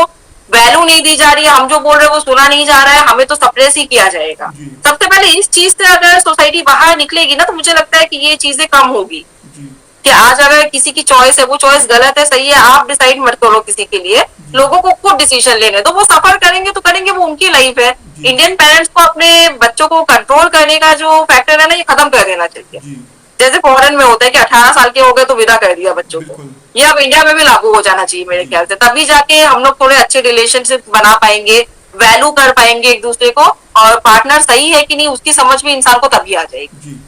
वैल्यू नहीं दी जा रही है, हम जो बोल रहे हैं वो सुना नहीं जा रहा है, हमें तो सप्रेस ही किया जाएगा। जी, सबसे पहले इस चीज से अगर सोसाइटी बाहर निकलेगी ना, तो मुझे लगता है कि ये चीजें कम होगी। जी, कि आज अगर किसी की चॉइस है, वो चॉइस गलत है, सही है, आप डिसाइड मत करो किसी के लिए, लोगों को खुद डिसीजन लेने दो। वो सफर करेंगे तो करेंगे, वो उनकी लाइफ है। जी, इंडियन पेरेंट्स को अपने बच्चों को कंट्रोल करने का जो फैक्टर है ना, ये खत्म कर देना चाहिए। जी, जैसे फॉरेन में होता है कि 18 साल के हो गए तो विदा कर दिया बच्चों को, बिल्कुल, ये अब इंडिया में भी लागू हो जाना चाहिए मेरे जी, ख्याल से। तभी जाके हम लोग थोड़े अच्छे रिलेशनशिप बना पाएंगे, वैल्यू कर पाएंगे एक दूसरे को, और पार्टनर सही है कि नहीं उसकी समझ में इंसान को तभी आ जाएगी। जी।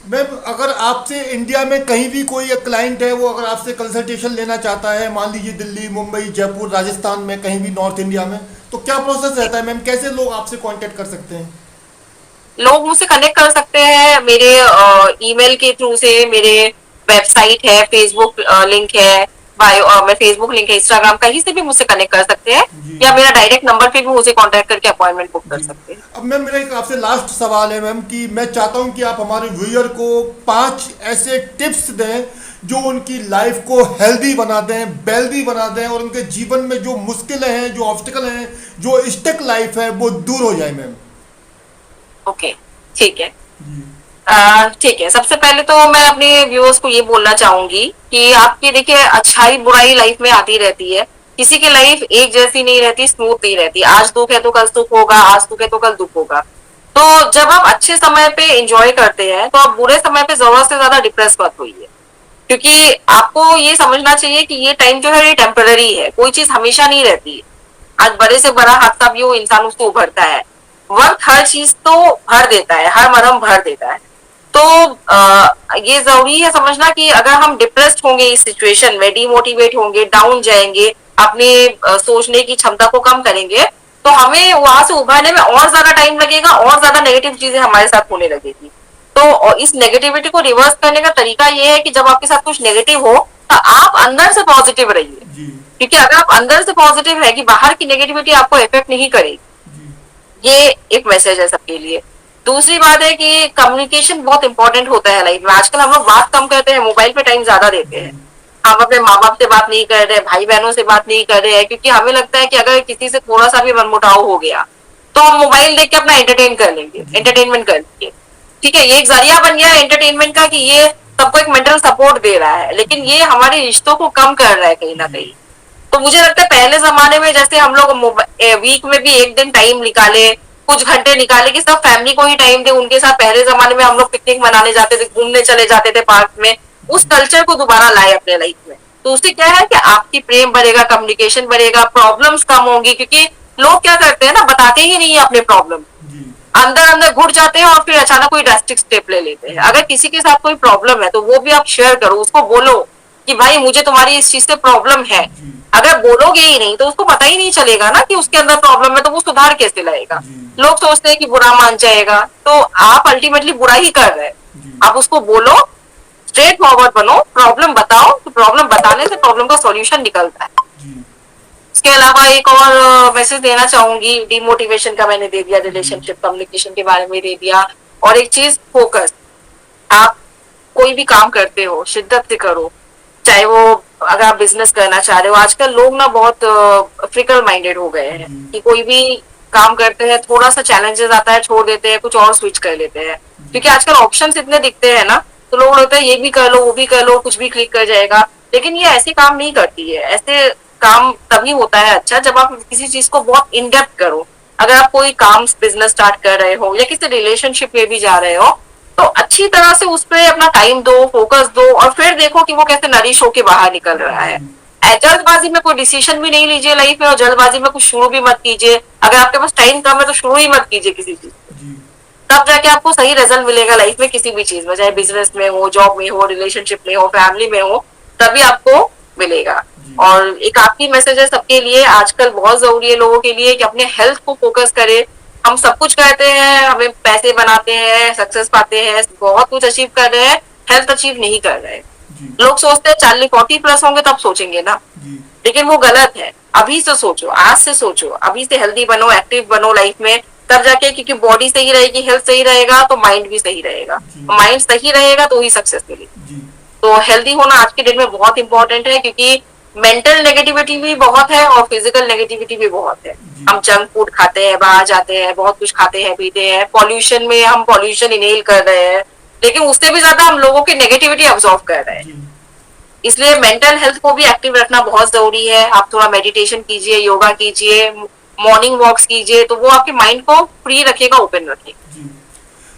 मैम अगर आपसे इंडिया में कहीं भी कोई एक क्लाइंट है, वो अगर आपसे कंसल्टेशन लेना चाहता है, मान लीजिए दिल्ली, मुंबई, जयपुर, राजस्थान में, कहीं भी नॉर्थ इंडिया में, तो क्या प्रोसेस रहता है मैम? कैसे लोग आपसे कांटेक्ट कर सकते हैं? लोग मुझसे कनेक्ट कर सकते हैं मेरे ईमेल के थ्रू से, मेरे वेबसाइट है, फेसबुक लिंक है, बायो मैं फेसबुक लिंक है, इंस्टाग्राम, कहीं से भी मुझसे कनेक्ट कर सकते हैं, जी या मेरा डायरेक्ट नंबर पे भी मुझे कांटेक्ट करके अपॉइंटमेंट बुक कर जी। सकते हैं। अब मैम मेरा एक आपसे लास्ट सवाल है मैम कि मैं चाहता हूं कि आप हमारे व्यूअर को 5 ऐसे टिप्स दें जो उनकी लाइफ को हेल्दी बना दें, वेल्दी बना दें और उनके जीवन में जो मुश्किलें हैं, जो ऑब्स्टिकल हैं, जो स्टक लाइफ है वो दूर हो जाए मैम। ओके, ठीक है। जी ठीक है, सबसे पहले तो मैं अपने व्यूअर्स को ये बोलना चाहूंगी कि आपकी देखिए अच्छाई बुराई लाइफ में आती रहती है। किसी की लाइफ एक जैसी नहीं रहती, स्मूथ नहीं रहती। आज दुख है तो कल सुख होगा, आज सुख है तो कल दुख होगा। तो जब आप अच्छे समय पे एंजॉय करते हैं तो आप बुरे समय पे जरूरत से ज्यादा डिप्रेस मत होइए, क्योंकि आपको ये समझना चाहिए कि ये टाइम जो है ये टेम्पररी है, कोई चीज हमेशा नहीं रहती है। आज बड़े से बड़ा हादसा भी हो, इंसान उसको उभरता है। वक्त हर चीज तो भर देता है, हर मरहम भर देता है। तो ये जरूरी है समझना कि अगर हम डिप्रेस्ड होंगे इस सिचुएशन में, डिमोटिवेट होंगे, डाउन जाएंगे, अपने सोचने की क्षमता को कम करेंगे, तो हमें वहां से उभरने में और ज्यादा टाइम लगेगा, और ज्यादा नेगेटिव चीजें हमारे साथ होने लगेगी। तो इस नेगेटिविटी को रिवर्स करने का तरीका ये है कि जब आपके साथ कुछ नेगेटिव हो तो आप अंदर से पॉजिटिव रहिए, जी क्योंकि अगर आप अंदर से पॉजिटिव है कि बाहर की नेगेटिविटी आपको इफेक्ट नहीं करेगी। जी ये एक मैसेज है सबके लिए। दूसरी बात है कि कम्युनिकेशन बहुत इंपॉर्टेंट होता है लाइफ में। आजकल हम लोग बात कम करते हैं, मोबाइल पे टाइम ज्यादा देते जी हैं। हम अपने माँ बाप से बात नहीं कर रहे, भाई बहनों से बात नहीं कर रहे हैं, क्योंकि हमें लगता है कि अगर किसी से थोड़ा सा भी मनमुटाव हो गया तो हम मोबाइल देख के अपना एंटरटेन कर लेंगे, जी एंटरटेनमेंट कर लेंगे। ठीक है, ये एक जरिया बन गया है एंटरटेनमें का कि ये सबको एक मेंटल सपोर्ट दे रहा है, लेकिन ये हमारे रिश्तों को कम कर रहा है कहीं ना जी कहीं। तो मुझे लगता है पहले जमाने में जैसे हम लोग वीक में भी एक दिन टाइम निकाले, कुछ घंटे निकाले कि सब फैमिली को ही टाइम दे उनके साथ। पहले जमाने में हम लोग पिकनिक मनाने जाते थे, घूमने चले जाते थे पार्क में। उस कल्चर को दोबारा लाए अपने लाइफ में, तो उससे क्या है कि आपकी प्रेम बढ़ेगा, कम्युनिकेशन बढ़ेगा, प्रॉब्लम्स कम होंगी। क्योंकि लोग क्या करते हैं ना, बताते ही नहीं है अपने प्रॉब्लम, जी अंदर अंदर घुट जाते हैं और फिर अचानक कोई ड्रास्टिक स्टेप ले लेते हैं। अगर किसी के साथ कोई प्रॉब्लम है तो वो भी आप शेयर करो, उसको बोलो कि भाई मुझे तुम्हारी इस चीज से प्रॉब्लम है। जी अगर बोलोगे ही नहीं तो उसको पता ही नहीं चलेगा ना कि उसके अंदर प्रॉब्लम है, तो वो सुधार कैसे लाएगा। जी लोग सोचते हैं कि बुरा मान जाएगा, तो आप अल्टीमेटली बुरा ही कर रहे हैं। जी आप उसको बोलो, स्ट्रेट फॉरवर्ड बनो, प्रॉब्लम बताओ, तो प्रॉब्लम बताने से प्रॉब्लम का सॉल्यूशन निकलता है। जी इसके अलावा एक और मैसेज देना चाहूंगी, डिमोटिवेशन का मैंने दे दिया, जी रिलेशनशिप कम्युनिकेशन के बारे में दे दिया। और एक चीज, फोकस। आप कोई भी काम करते हो शिद्दत से करो, चाहे वो अगर आप बिजनेस करना चाह रहे हो। आजकल लोग ना बहुत फ्रिकल माइंडेड हो गए हैं जी कि कोई भी काम करते हैं, थोड़ा सा चैलेंजेस आता है छोड़ देते हैं, कुछ और स्विच कर लेते हैं। क्योंकि आजकल ऑप्शंस इतने दिखते हैं ना, तो लोग लगता है ये भी कर लो वो भी कर लो, कुछ भी क्लिक कर जाएगा। लेकिन ये ऐसे काम नहीं करती है। ऐसे काम तभी होता है अच्छा जब आप किसी चीज को बहुत इन डेप्थ करो। अगर आप कोई काम बिजनेस स्टार्ट कर रहे हो या किसी रिलेशनशिप में भी जा रहे हो, तो अच्छी तरह से उस पर अपना टाइम दो, फोकस दो, और फिर देखो कि वो कैसे नरिश होके बाहर निकल रहा है। जल्दबाजी में कोई डिसीजन भी नहीं लीजिए लाइफ में, और जल्दबाजी में कुछ शुरू भी मत कीजिए। अगर आपके पास टाइम कम है तो शुरू ही मत कीजिए किसी चीज, जी तब जाके आपको सही रिजल्ट मिलेगा लाइफ में किसी भी चीज में, चाहे बिजनेस में हो, जॉब में हो, रिलेशनशिप में हो, फैमिली में हो, तभी आपको मिलेगा। जी और एक आखिरी मैसेज है सबके लिए, आजकल बहुत जरूरी है लोगों के लिए कि अपने हेल्थ को फोकस करें। हम सब कुछ करते हैं, हमें पैसे बनाते हैं, सक्सेस पाते हैं, बहुत कुछ अचीव कर रहे हैं, हेल्थ अचीव नहीं कर रहे हैं। जी लोग सोचते हैं 40-40+ होंगे तब सोचेंगे ना, जी लेकिन वो गलत है। अभी से सोचो, आज से सोचो, अभी से हेल्दी बनो, एक्टिव बनो लाइफ में, तब जाके, क्योंकि बॉडी सही रहेगी, हेल्थ सही रहेगा तो माइंड भी सही रहेगा, जी माइंड सही रहेगा तो ही सक्सेस मिलेगी। जी तो हेल्दी होना आज के डेट में बहुत इंपॉर्टेंट है, क्योंकि मेंटल नेगेटिविटी भी बहुत है और फिजिकल नेगेटिविटी भी बहुत है। जी हम जंक फूड खाते हैं, बाहर जाते हैं, बहुत कुछ खाते हैं पीते हैं, पॉल्यूशन में हम पॉल्यूशन इनहेल कर रहे हैं, लेकिन उससे भी ज्यादा हम लोगों की नेगेटिविटी ऑब्जॉर्व कर रहे हैं। जी इसलिए मेंटल हेल्थ को भी एक्टिव रखना बहुत जरूरी है। आप थोड़ा मेडिटेशन कीजिए, योगा कीजिए, मॉर्निंग वॉक्स कीजिए, तो वो आपके माइंड को फ्री रखेगा, ओपन रखेगा। जी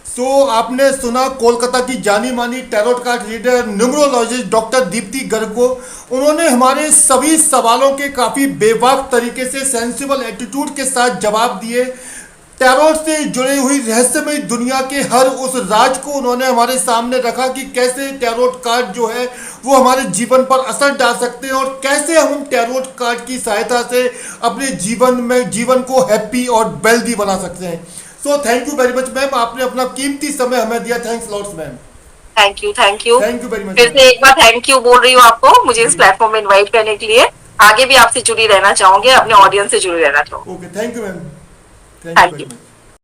सो आपने सुना कोलकाता की जानी मानी tarot card reader, numerologist doctor Deepti Garg को। उन्होंने हमारे सभी सवालों के काफ़ी बेबाक तरीके से सेंसिबल एटीट्यूड के साथ जवाब दिए। टैरोट से जुड़ी हुई रहस्यमय दुनिया के हर उस राज को उन्होंने हमारे सामने रखा कि कैसे टैरोट कार्ड जो है वो हमारे जीवन पर असर डाल सकते हैं और कैसे हम टैरोट कार्ड की सहायता से अपने जीवन को हैप्पी और वेल्दी बना सकते हैं। So thank you very much ma'am, आपने अपना कीमती समय हमें दिया। Thanks lots ma'am. Thank you, thank you. Thank you very much फिर मैम। से एक बार थैंक यू बोल रही हूँ आपको, मुझे इस जी। प्लेटफॉर्म में इनवाइट करने के लिए। आगे भी आपसे जुड़ी रहना चाहूंगी, अपने ऑडियंस से जुड़ी रहना चाहूंगी। Okay, thank you ma'am. Thank you thank very you. Much.